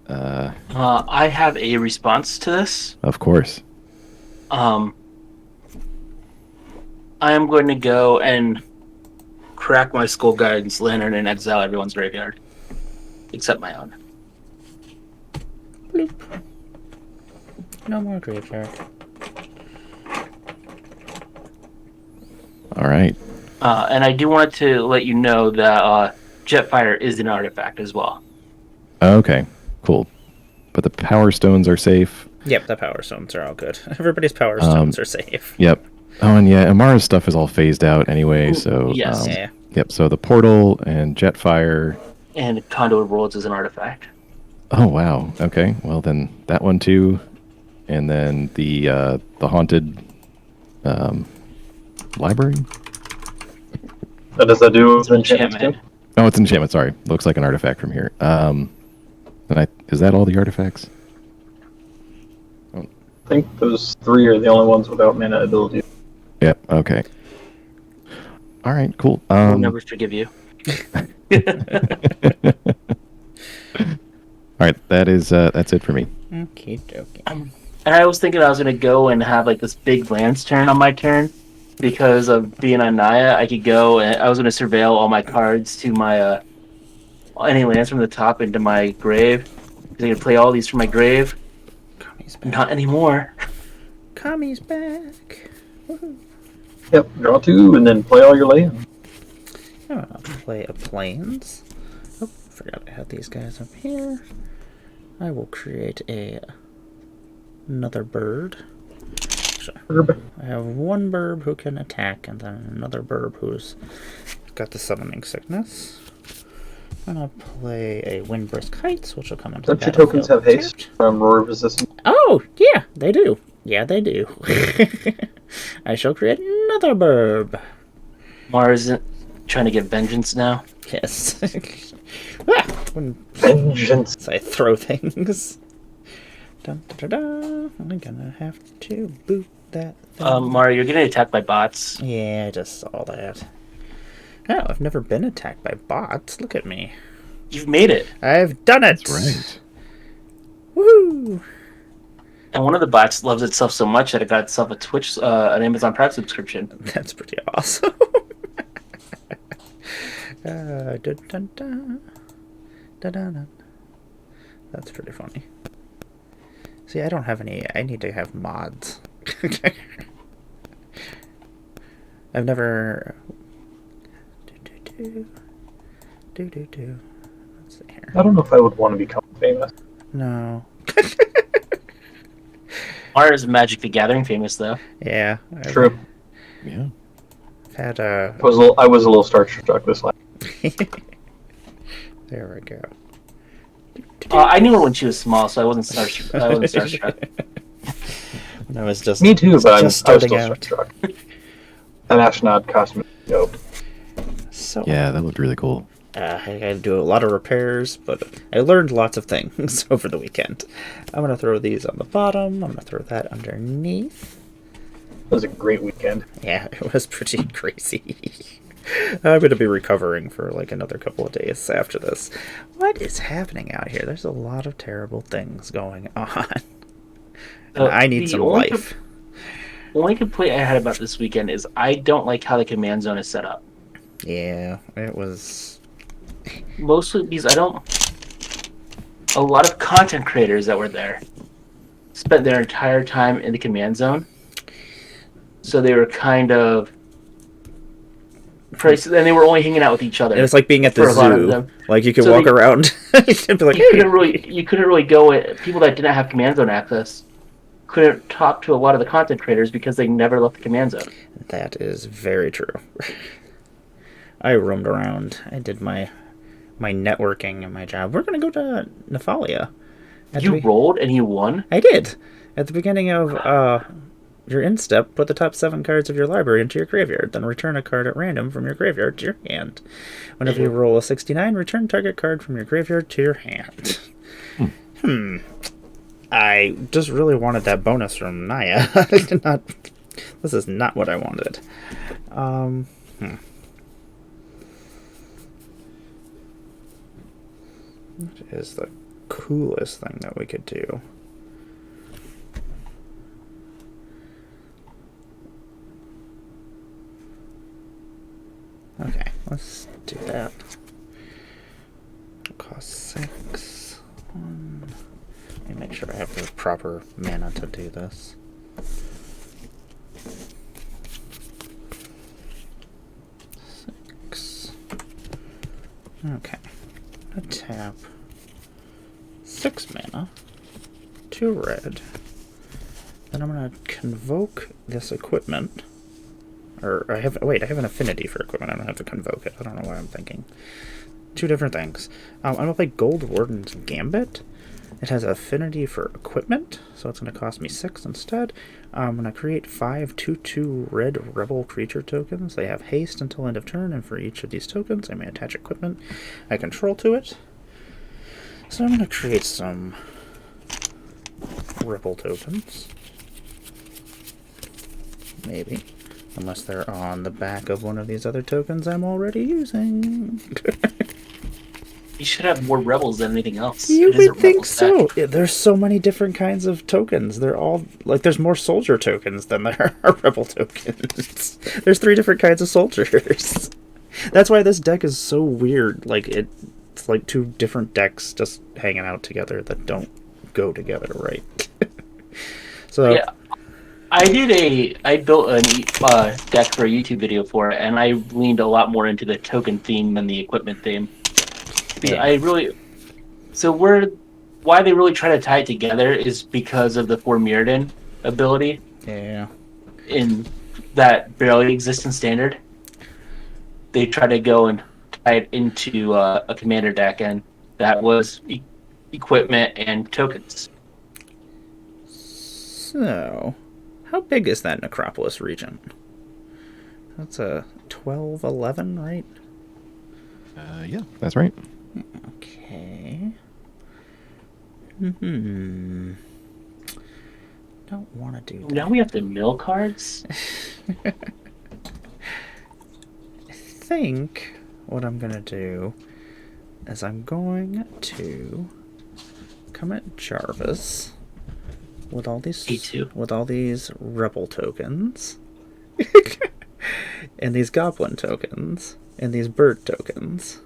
I have a response to this. Of course. I am going to go and crack my Skull Guardian's Lantern and exile everyone's graveyard. Except my own. Bloop. No more graveyard. All right. And I do want to let you know that Jetfire is an artifact as well. Okay. Cool. But the power stones are safe. Yep, the power stones are all good. Everybody's power stones are safe. Yep. Oh, and yeah, Emmara's stuff is all phased out anyway. So Yes. Yeah. Yep. So the portal and Jetfire. And Conduit Worlds is an artifact. Oh wow. Okay. Well then that one too, and then the haunted library. What does that do with enchantments too? Enchantment. Oh, it's enchantment. Sorry, looks like an artifact from here. Is that all the artifacts? I think those 3 are the only ones without mana abilities. Yep. Okay. All right. Cool. I'll never forgive you. All right. That's it for me. Okay, dokie. And I was thinking I was going to go and have like this big lance turn on my turn. Because of being on Naya, I could go and I was going to surveil all my cards to my any lands from the top into my grave. I could play all these from my grave. Kami's back. Not anymore. Kami's back. Woohoo. Yep, draw 2 and then play all your land. I'm gonna play a plains. Oh, forgot I had these guys up here. I will create another bird. Herb. I have one burb who can attack, and then another burb who's got the summoning sickness. I'm gonna play a Windbrisk Heights, which will come into Don't your tokens have battlefield haste tapped. from roar resistance? Oh, yeah, they do. Yeah, they do. I shall create another burb. Mars isn't trying to get vengeance now. Yes. Ah, when Vengeance. I throw things. Dun, da, da, da. I'm gonna have to boot that thing. Mario, you're getting attacked by bots. Yeah, I just saw that. Oh, I've never been attacked by bots. Look at me. You've made it. I've done it! That's right. Woo! And one of the bots loves itself so much that it got itself a Twitch, an Amazon Prime subscription. That's pretty awesome. Dun, dun, dun. Dun, dun, dun. That's pretty funny. See, I don't have any. I need to have mods. I've never. Do. Let's see here. I don't know if I would want to become famous. No. Mars is Magic the Gathering famous, though. Yeah. True. Yeah. I've had I was a little starstruck this last. There we go. I knew her when she was small, so I wasn't starstruck. When I was just Me too, but I was starting still out. starstruck. An astronaut costume. Dope. So Yeah, that looked really cool. I had to do a lot of repairs, but I learned lots of things over the weekend. I'm gonna throw these on the bottom. I'm gonna throw that underneath. It was a great weekend. Yeah, it was pretty crazy. I'm gonna be recovering for like another couple of days after this. What is happening out here? There's a lot of terrible things going on. And I need some life. The only complaint I had about this weekend is I don't like how the command zone is set up. Yeah, it was. Mostly because a lot of content creators that were there spent their entire time in the command zone. So they were kind of. And they were only hanging out with each other. It was like being at the for a lot of zoo. them. Like you could So walk around and be like, You "Hey." couldn't really go with people that didn't have command zone access. Couldn't talk to a lot of the content creators because they never left the command zone. That is very true. I roamed around. I did my networking and my job. We're gonna go to Nephalia. You rolled and you won? I did. At the beginning of your instep, put the top 7 cards of your library into your graveyard. Then return a card at random from your graveyard to your hand. Whenever you roll a 69, return target card from your graveyard to your hand. I just really wanted that bonus from Naya. I did not. This is not what I wanted. What is the coolest thing that we could do? Okay, let's do that. It'll cost 6. Let me make sure I have the proper mana to do this. Okay. I'm gonna tap 6 mana, 2 red. Then I'm gonna convoke this equipment. Or I have an affinity for equipment. I don't have to convoke it. I don't know why I'm thinking 2 different things. I'm gonna play Gold Warden's Gambit. It has affinity for equipment, so it's gonna cost me 6 instead. I'm gonna create 5 2/2 red rebel creature tokens. They have haste until end of turn, and for each of these tokens, I may attach equipment I control to it. So I'm gonna create some rebel tokens. Maybe. Unless they're on the back of one of these other tokens I'm already using. You should have more rebels than anything else. You It is a would think rebel so. stack. Yeah, there's so many different kinds of tokens. They're all, like, there's more soldier tokens than there are rebel tokens. There's 3 different kinds of soldiers. That's why this deck is so weird. Like, it's like 2 different decks just hanging out together that don't go together right. So, Yeah. I built a deck for a YouTube video for it, and I leaned a lot more into the token theme than the equipment theme. Yeah. Why they really try to tie it together is because of the 4 Mirrodin ability. Yeah. in that barely exists in standard. They try to go and tie it into a commander deck, and that was equipment and tokens. So, how big is that Necropolis region? That's a 12, 11, right? Yeah, that's right. Okay. Don't want to do that. Now we have to mill cards. I think what I'm gonna do is I'm going to come at Jarvis with all these A2. with all these rebel tokens and these goblin tokens and these bird tokens.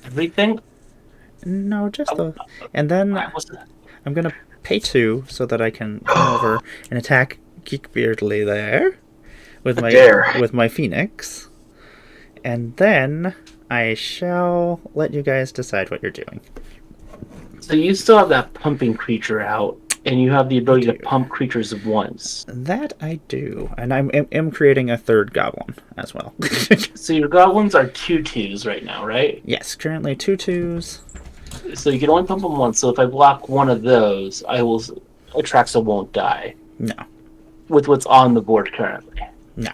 Everything. No, just the. And then I'm gonna pay 2 so that I can come over and attack Geekbeardly there with my Phoenix, and then I shall let you guys decide what you're doing. So you still have that pumping creature out, and you have the ability to pump creatures of once. That I do, and I am creating a third goblin as well. So your goblins are 2/2s right now, right? Yes, currently 2/2s. So you can only pump them once. So if I block one of those, Atraxa won't die. No, With what's on the board currently. no.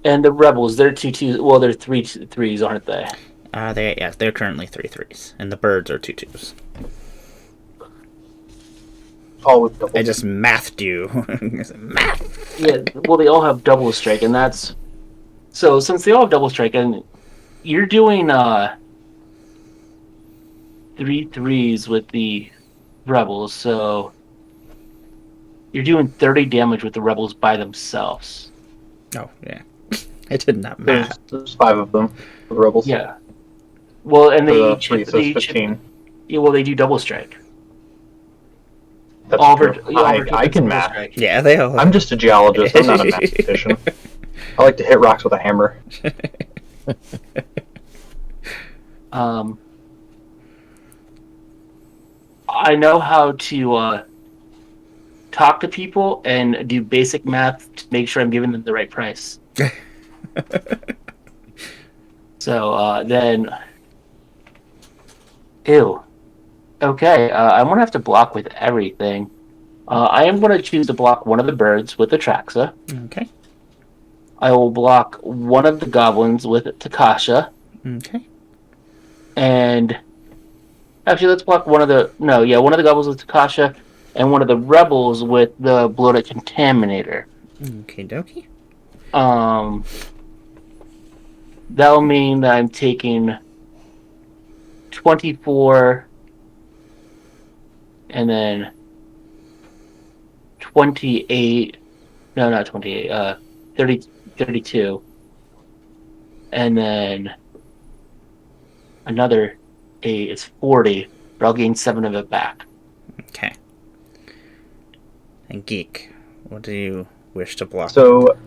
And the rebels, they're 2/2s. Well, they're 3/3s, aren't they? They're currently 3/3s, and the birds are 2/2s. All with double. I just mathed you. Math. Yeah. Well, they all have double strike, and that's so. Since they all have double strike, and you're doing 3/3s with the rebels, so you're doing 30 damage with the rebels by themselves. Oh yeah, I did not math. There's 5 of them, the rebels. Yeah. Well, and they each 3, so it's 15. Yeah, well, they do double strike. That's Oliver, true. Oliver I can double math. strike. Yeah, they all. I'm just a geologist. I'm not a mathematician. I like to hit rocks with a hammer. I know how to talk to people and do basic math to make sure I'm giving them the right price. So then, ew. Okay, I'm gonna have to block with everything. I am gonna choose to block one of the birds with Atraxa. Okay. I will block one of the goblins with Takasha. Okay. And actually, let's block one of the one of the goblins with Takasha, and one of the rebels with the bloated contaminator. Okay, dokie. That'll mean that I'm taking 24, and then 28. No, not 28. 32, and then another 8 is 40, but I'll gain 7 of it back. Okay. And Geek, what do you wish to block? So,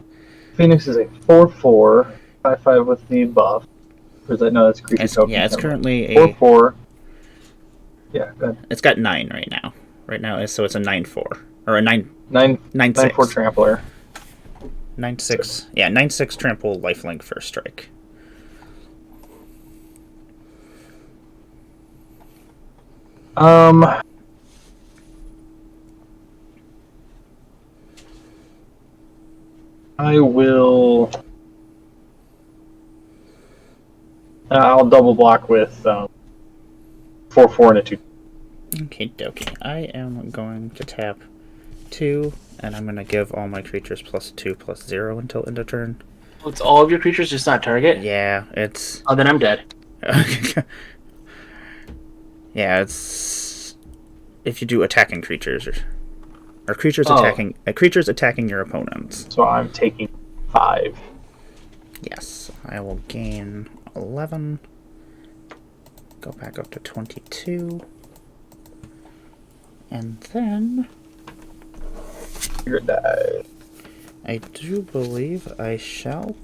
Phoenix is a 4/4, 5/5 with the buff. Or is that, no, that's creature token. Yeah, it's currently a 4/4. Yeah, go ahead. It's got 9 right now. So it's a 9/4 or a 9 9 9/6. 9/4 trampler. 9/6. Yeah, 9/6 trample lifelink first strike. I will. I'll double block with 4/4 and a 2. Okay, dokie. I am going to tap 2, and I'm going to give all my creatures +2/+0 until end of turn. It's all of your creatures, just not target? Yeah, it's. Oh, then I'm dead. Yeah, it's. If you do attacking creatures or creatures attacking your opponents. So I'm taking 5. Yes, I will gain 11. Go back up to 22. And then Your die. I do believe I shall.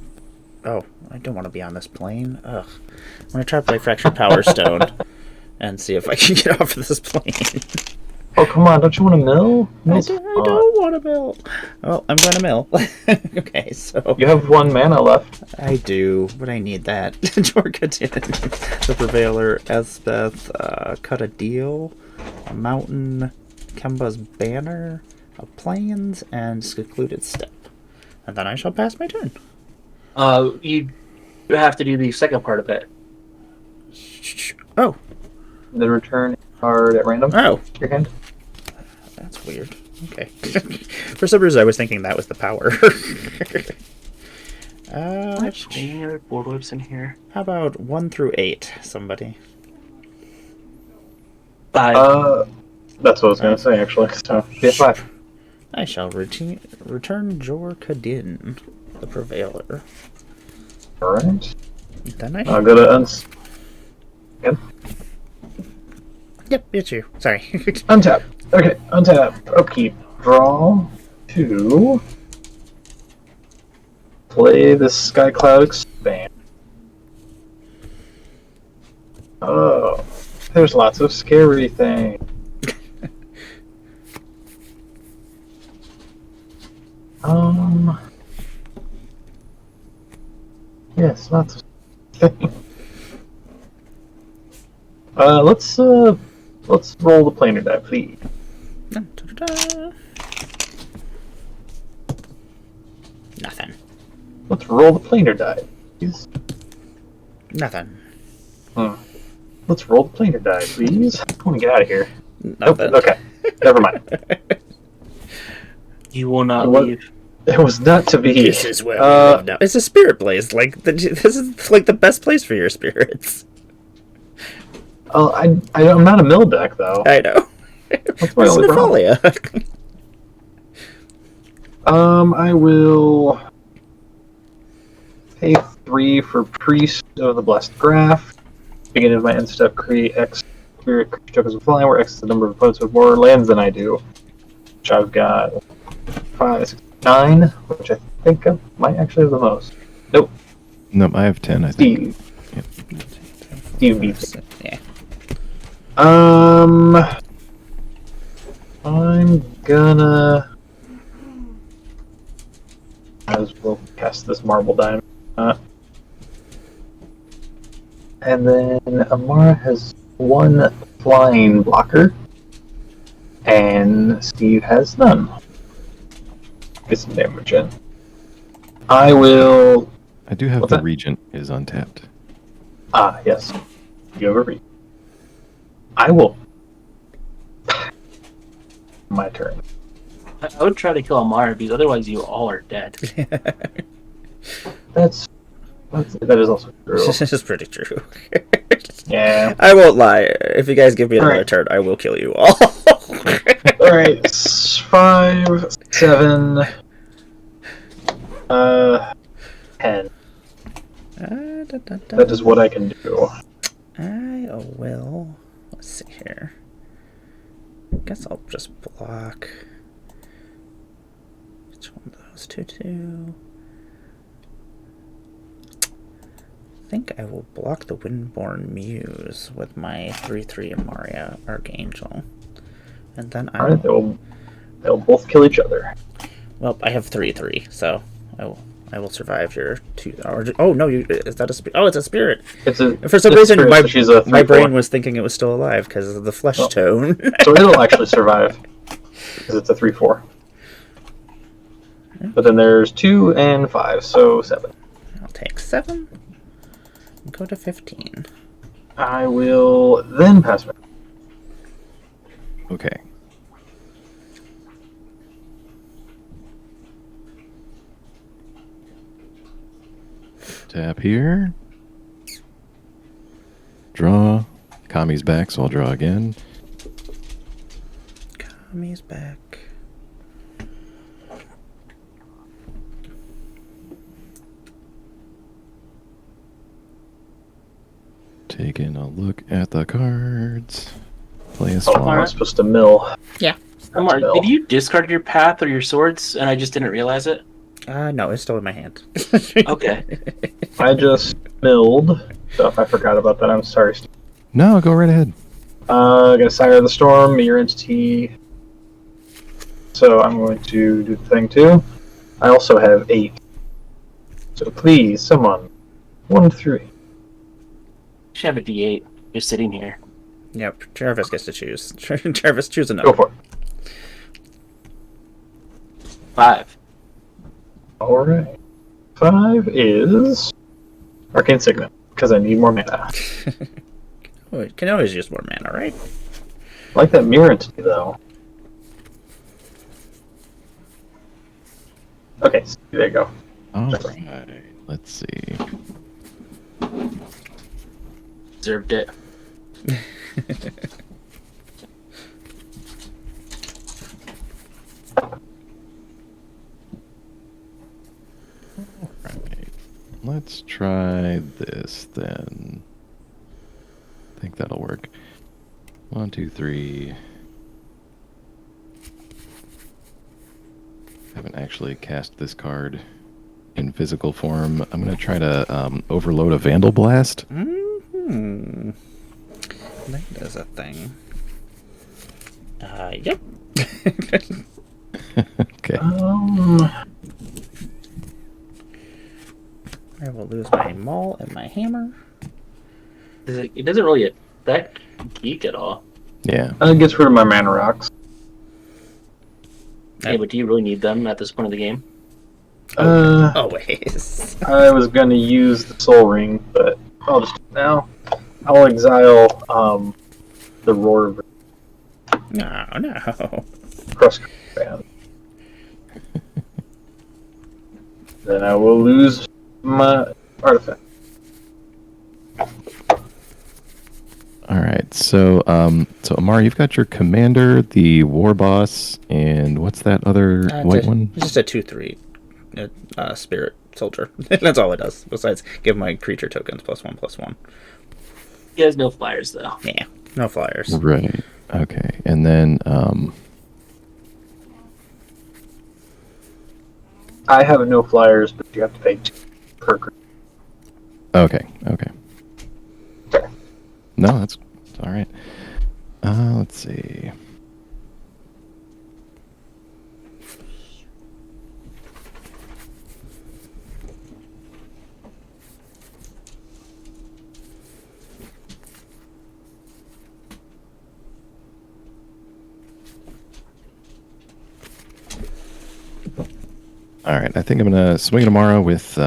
Oh, I don't want to be on this plane. Ugh. I'm going to try to play Fractured Power Stone. and see if I can get off of this plane. Oh, come on. Don't you want to mill? I don't want to mill. Well, I'm going to mill. Okay, so... You have 1 mana left. I do, but I need that. Jorkadin, the Prevailer, Elspeth, Cut a Deal, a Mountain, Kemba's Banner, a Plains, and Secluded Step. And then I shall pass my turn. You have to do the second part of it. Oh. The return card at random. Oh. Your hand. That's weird. Okay. For some reason, I was thinking that was the power. Any other board whips in here? How about 1 through 8, somebody? 5. That's what I was going to say, actually. So, yeah, 5. I shall return Jorkadin, the Prevailer. Alright. Then I I'll go to Again? Yep, it's you. Sorry. Untap. Okay, untap. Upkeep. Draw 2. Play the Sky Cloud Expand. Oh, there's lots of scary things. Yes, lots of things. Let's roll the planar die, please. Nothing. Let's roll the planar die, please. Nothing. Let's roll the planar die, please. I want to get out of here. Nothing. Nope. Okay, never mind. You will not leave. It was not to be. This is where we live now. It's a spirit place. Like this is like the best place for your spirits. Oh, I'm not a mill deck though. I know. That's my only problem. Sympholia. I will pay 3 for Priest of the Blessed Graph. Beginning of my end step, create X spirit tokens of flying, where X is the number of opponents with more lands than I do. Which I've got 5, 6, 9, which I think I might actually have the most. Nope. No, I have 10, I think. Steve. Yep. Steve beats me. Yeah. I'm gonna as well cast this marble diamond. And then Emmara has 1 flying blocker, and Steve has none. Get some damage in. I will. I do have What's the that? Regent is untapped. Ah, yes. You have a read. I will. My turn. I would try to kill Emmara because otherwise you all are dead. That is also true. This is pretty true. Yeah. I won't lie. If you guys give me another Alright. turn, I will kill you all. Alright, 5, 7, 10. That is what I can do. I will. Let's see here. I guess I'll just block. Which one of those? 2/2. I think I will block the Windborn Muse with my 3/3 Emmara Archangel. And then I Alright, will... they'll both kill each other. Well, I have 3/3, so I will survive your 2. Oh no, is that a spirit? Oh, it's a spirit. It's a For some it's reason, spirit, so she's a my 3/4. brain was thinking it was still alive because of the flesh Oh. tone. So it'll actually survive because it's a 3/4. But then there's 2 and 5, so 7. I'll take 7 and go to 15. I will then pass my. Okay. Tap here. Draw. Kami's back, so I'll draw again. Kami's back. Taking a look at the cards. Play a Oh, swamp. I'm supposed to mill. Yeah. Emmara, Mill. did you discard your path or your swords and I just didn't realize it? No, it's still in my hand. Okay. I just milled stuff. I forgot about that. I'm sorry. Steve. No, go right ahead. Gonna Sire of the Storm, your entity. So I'm going to do the thing too. I also have 8. So please, someone, 1 3. You should have a D8. You're sitting here. Yep, Jarvis gets to choose. Jarvis, choose a Go number. for it. 5. All right. 5 is Arcane Signet because I need more mana. Oh, you can always use more mana, right? I like that mirror entity though. Okay, so there you go. All right. Let's see. Deserved it. Right. Let's try this then. I think that'll work. 1, 2, 3. Haven't actually cast this card in physical form. I'm going to try to overload a Vandal Blast. Mm-hmm. That is a thing. Yep. Okay. I will lose my maul and my hammer. It doesn't really affect Geek at all. Yeah. It gets rid of my mana rocks. Yeah, but do you really need them at this point of the game? Always. I was gonna use the Soul Ring, but I'll just now. I'll exile the Roar of No. Cross Band. Then I will lose my artifact. All right. So, Emmara, you've got your commander, the war boss, and what's that other white one? It's just a 2/3 spirit soldier. That's all it does. Besides, give my creature tokens +1/+1. He has no flyers though. Yeah, no flyers. Right. Okay. And then, I have no flyers, but you have to pay 2 per creature. okay. No, that's all right. Let's see. All right, I think I'm gonna swing tomorrow with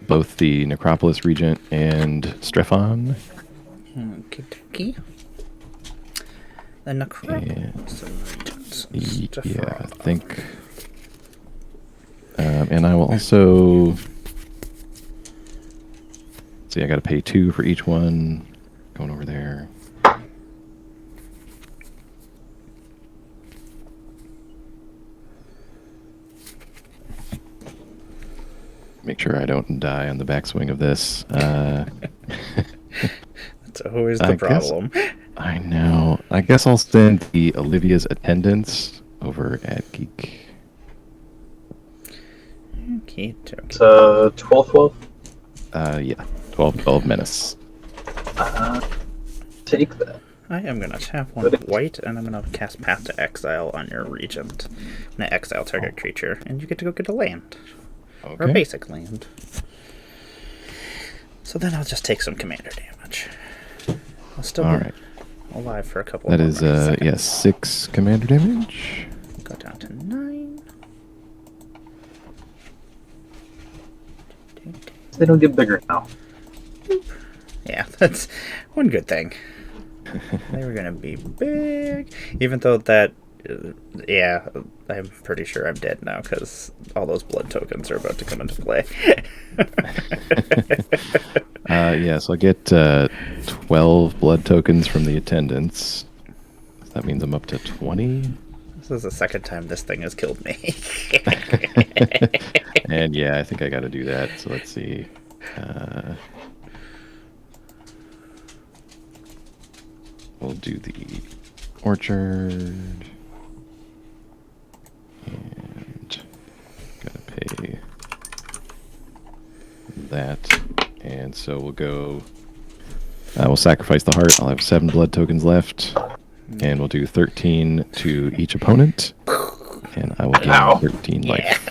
both the Necropolis Regent and Strephon. Okay. The Necropolis. Yeah, I think. And I will also. See, I got to pay 2 for each one. Going over there. Make sure I don't die on the backswing of this. That's always the problem. I know. I guess I'll send the Olivia's attendants over at Geek. Okay. It's 12/12. Yeah. 12/12 Menace. Take that. I am going to tap 1 white, and I'm going to cast Path to Exile on your Regent. I'm going to exile target creature, and you get to go get a land. Okay. Or a basic land. So then I'll just take some commander damage. I'll still be alive for a couple That more is, seconds. 6 commander damage. Go down to 9. They don't get bigger now. Yeah, that's one good thing. They were gonna be big, even though that. Yeah, I'm pretty sure I'm dead now because all those blood tokens are about to come into play. So I get 12 blood tokens from the attendants. That means I'm up to 20. This is the second time this thing has killed me. And yeah, I think I got to do that. So let's see. We'll do the orchard. And gotta pay that. And so we'll go I will sacrifice the heart. I'll have 7 blood tokens left. And we'll do 13 to each opponent. And I will gain Ow. 13 life.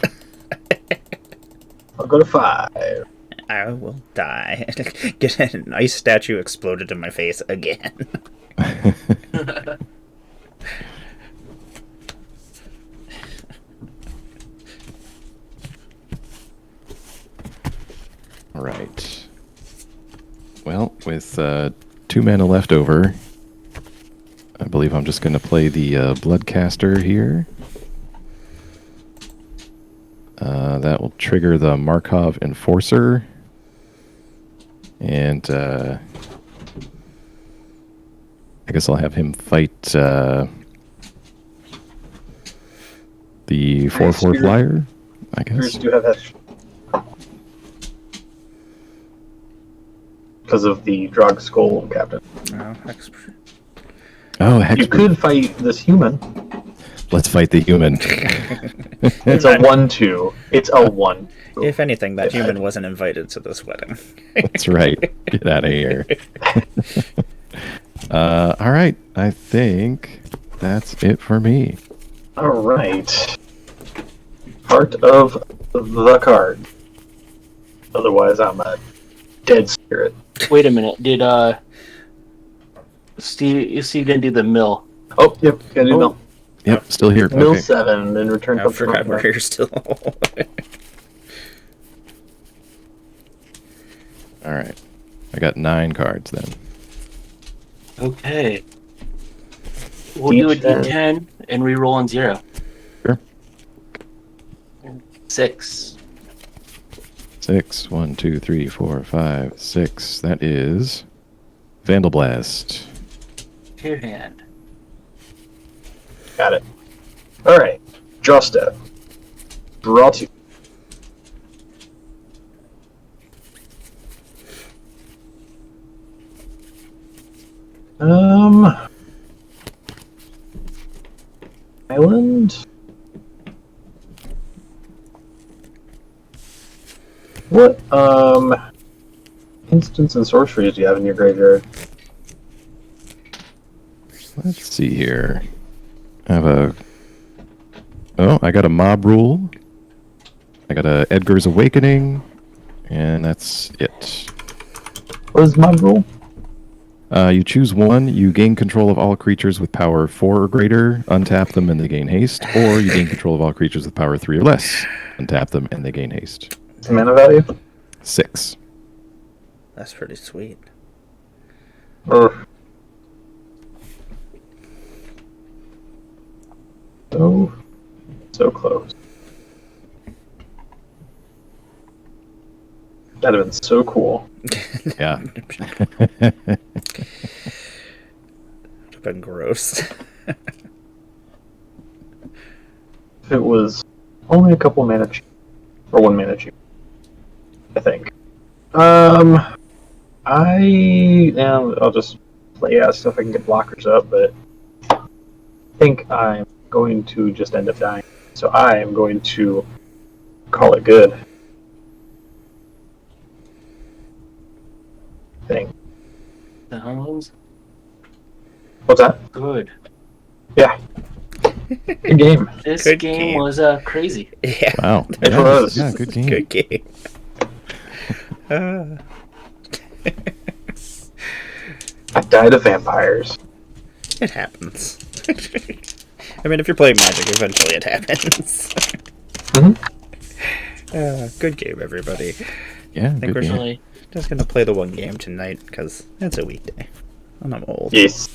I'll go to 5. I will die. Get an ice statue exploded in my face again. All right. Well, with 2 mana left over, I believe I'm just going to play the Bloodcaster here. That will trigger the Markov Enforcer. And I guess I'll have him fight the 4/4 flyer, I guess. Do have that because of the Drog Skull Captain. Oh, hex. You could fight this human. Let's fight the human. It's a 1/2. It's a 1. If anything, that human wasn't invited to this wedding. That's right. Get out of here. All right. I think that's it for me. All right. Heart of the card. Otherwise, I'm a dead spirit. Wait a minute. Did Steve didn't do the mill? Oh, yep. Gotta do mill. Yep, still here. Mill Okay. 7 and return. I forgot we're here still. All right. I got 9 cards then. Okay. We'll do a D10. D10 and re-roll on 0. Sure. 6. 6. 1, 2, 3, 4, 5, 6. That is Vandal Blast. 2 hand. Got it. All right. Draw step. Draw 2. Island. What instants and sorceries do you have in your graveyard? Let's see here. I have a... Oh, I got a Mob Rule. I got a Edgar's Awakening. And that's it. What is Mob Rule? You choose one, you gain control of all creatures with power 4 or greater, untap them and they gain haste, or you gain control of all creatures with power 3 or less, untap them and they gain haste. What's the mana value? 6. That's pretty sweet. Oh. So close. That'd have been so cool. Yeah. Would have been gross. If it was only a couple mana cheap, or 1 mana cheap, I think. I'll just play as stuff I can get blockers up, but I think I'm going to just end up dying. So I am going to call it good. Thing. Sounds What's that? good. Yeah. Good game. This Good game game. was crazy. Yeah. Wow. It Yeah, was. Yeah, good game. Good game. I died of vampires. It happens. I mean, if you're playing Magic, eventually it happens. Good game, everybody. Yeah, think good we're game. Really. Just gonna play the one game tonight because it's a weekday, and I'm old. Yes.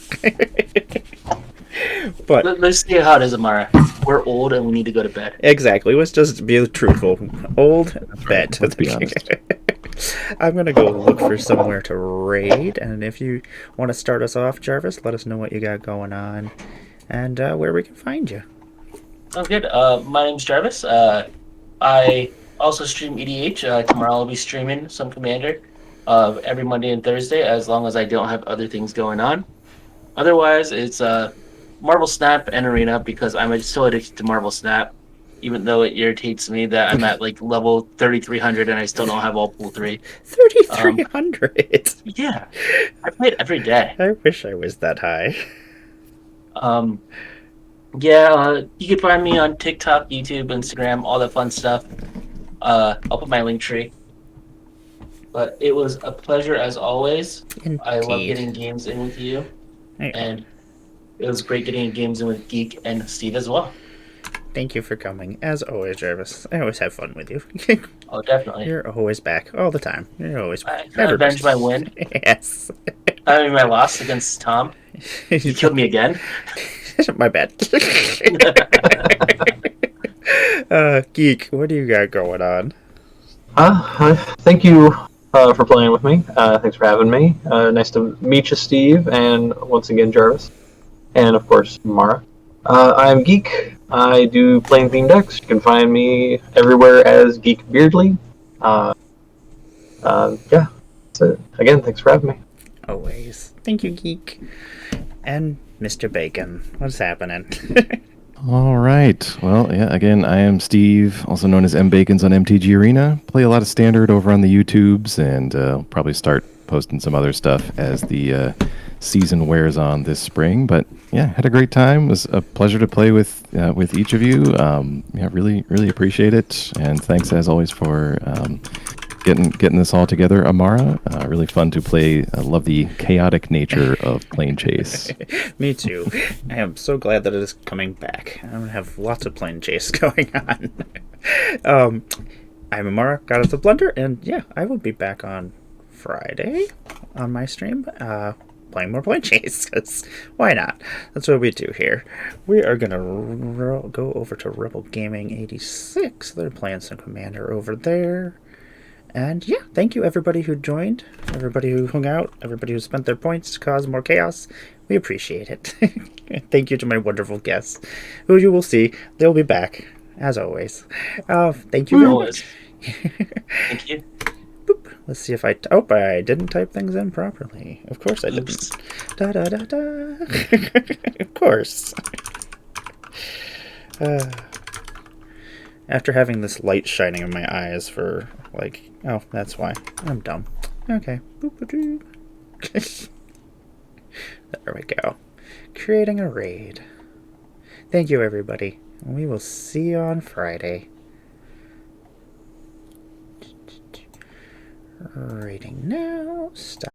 But Let's see how it is, Emmara. We're old and we need to go to bed. exactly, let's just be truthful. Old, bed. Let's be honest. I'm gonna go look for somewhere to raid, and if you want to start us off, Jarvis, let us know what you got going on, and where we can find you. Sounds good. My name's Jarvis. I also stream EDH. Tomorrow I'll be streaming some Commander every Monday and Thursday, as long as I don't have other things going on. Otherwise, it's Marvel Snap and Arena, because I'm still addicted to Marvel Snap. even though it irritates me that I'm at like level 3300 and I still don't have all pool 3. 3,300. Yeah, I play it every day. I wish I was that high. Um, yeah, you can find me on TikTok, YouTube, Instagram, all that fun stuff. I'll put my link tree. But it was a pleasure as always. I love Indeed. getting games in with you, Hey, and it was great getting games in with Geek and Steve as well. thank you for coming. As always, Jarvis. I always have fun with you. Oh, definitely. You're always back all the time. You're always I never avenged my win. Yes. I mean, my loss against Tom. He killed me again. My bad. Geek, what do you got going on? Thank you for playing with me. Thanks for having me. Nice to meet you, Steve, and once again, Jarvis. And of course, Mara. I'm Geek. I do playing theme decks. You can find me everywhere as Geek Beardly. Yeah, that's it. Again, thanks for having me. Always. Thank you, Geek. And Mr. Bacon, what's happening? All right. Well, yeah, again, I am Steve, also known as M Bacons on MTG Arena. Play a lot of Standard over on the YouTubes, and probably start posting some other stuff as the season wears on this spring. But yeah, had a great time. It was a pleasure to play with each of you. Yeah, really appreciate it, and thanks as always for getting this all together, Emmara. Really fun to play. I love the chaotic nature of Planechase. Me too. I am so glad that it is coming back. I'm going to have lots of Planechase going on. I'm Emmara, Goddess of Blunder, and yeah, I will be back on Friday on my stream, playing more Planechase, because why not? That's what we do here. We are going to go over to Rebel Gaming 86. They're playing some Commander over there. And yeah, thank you everybody who joined, everybody who hung out, everybody who spent their points to cause more chaos. We appreciate it. Thank you to my wonderful guests, who you will see. They'll be back, as always. Thank you very much. Thank you. Boop. Let's see if I didn't type things in properly. Of course I didn't. Oops. Da da da da. Of course. After having this light shining in my eyes for oh, that's why. I'm dumb. Okay. Boop-a-doo. There we go. Creating a raid. Thank you, everybody. We will see you on Friday. Raiding now. Stop.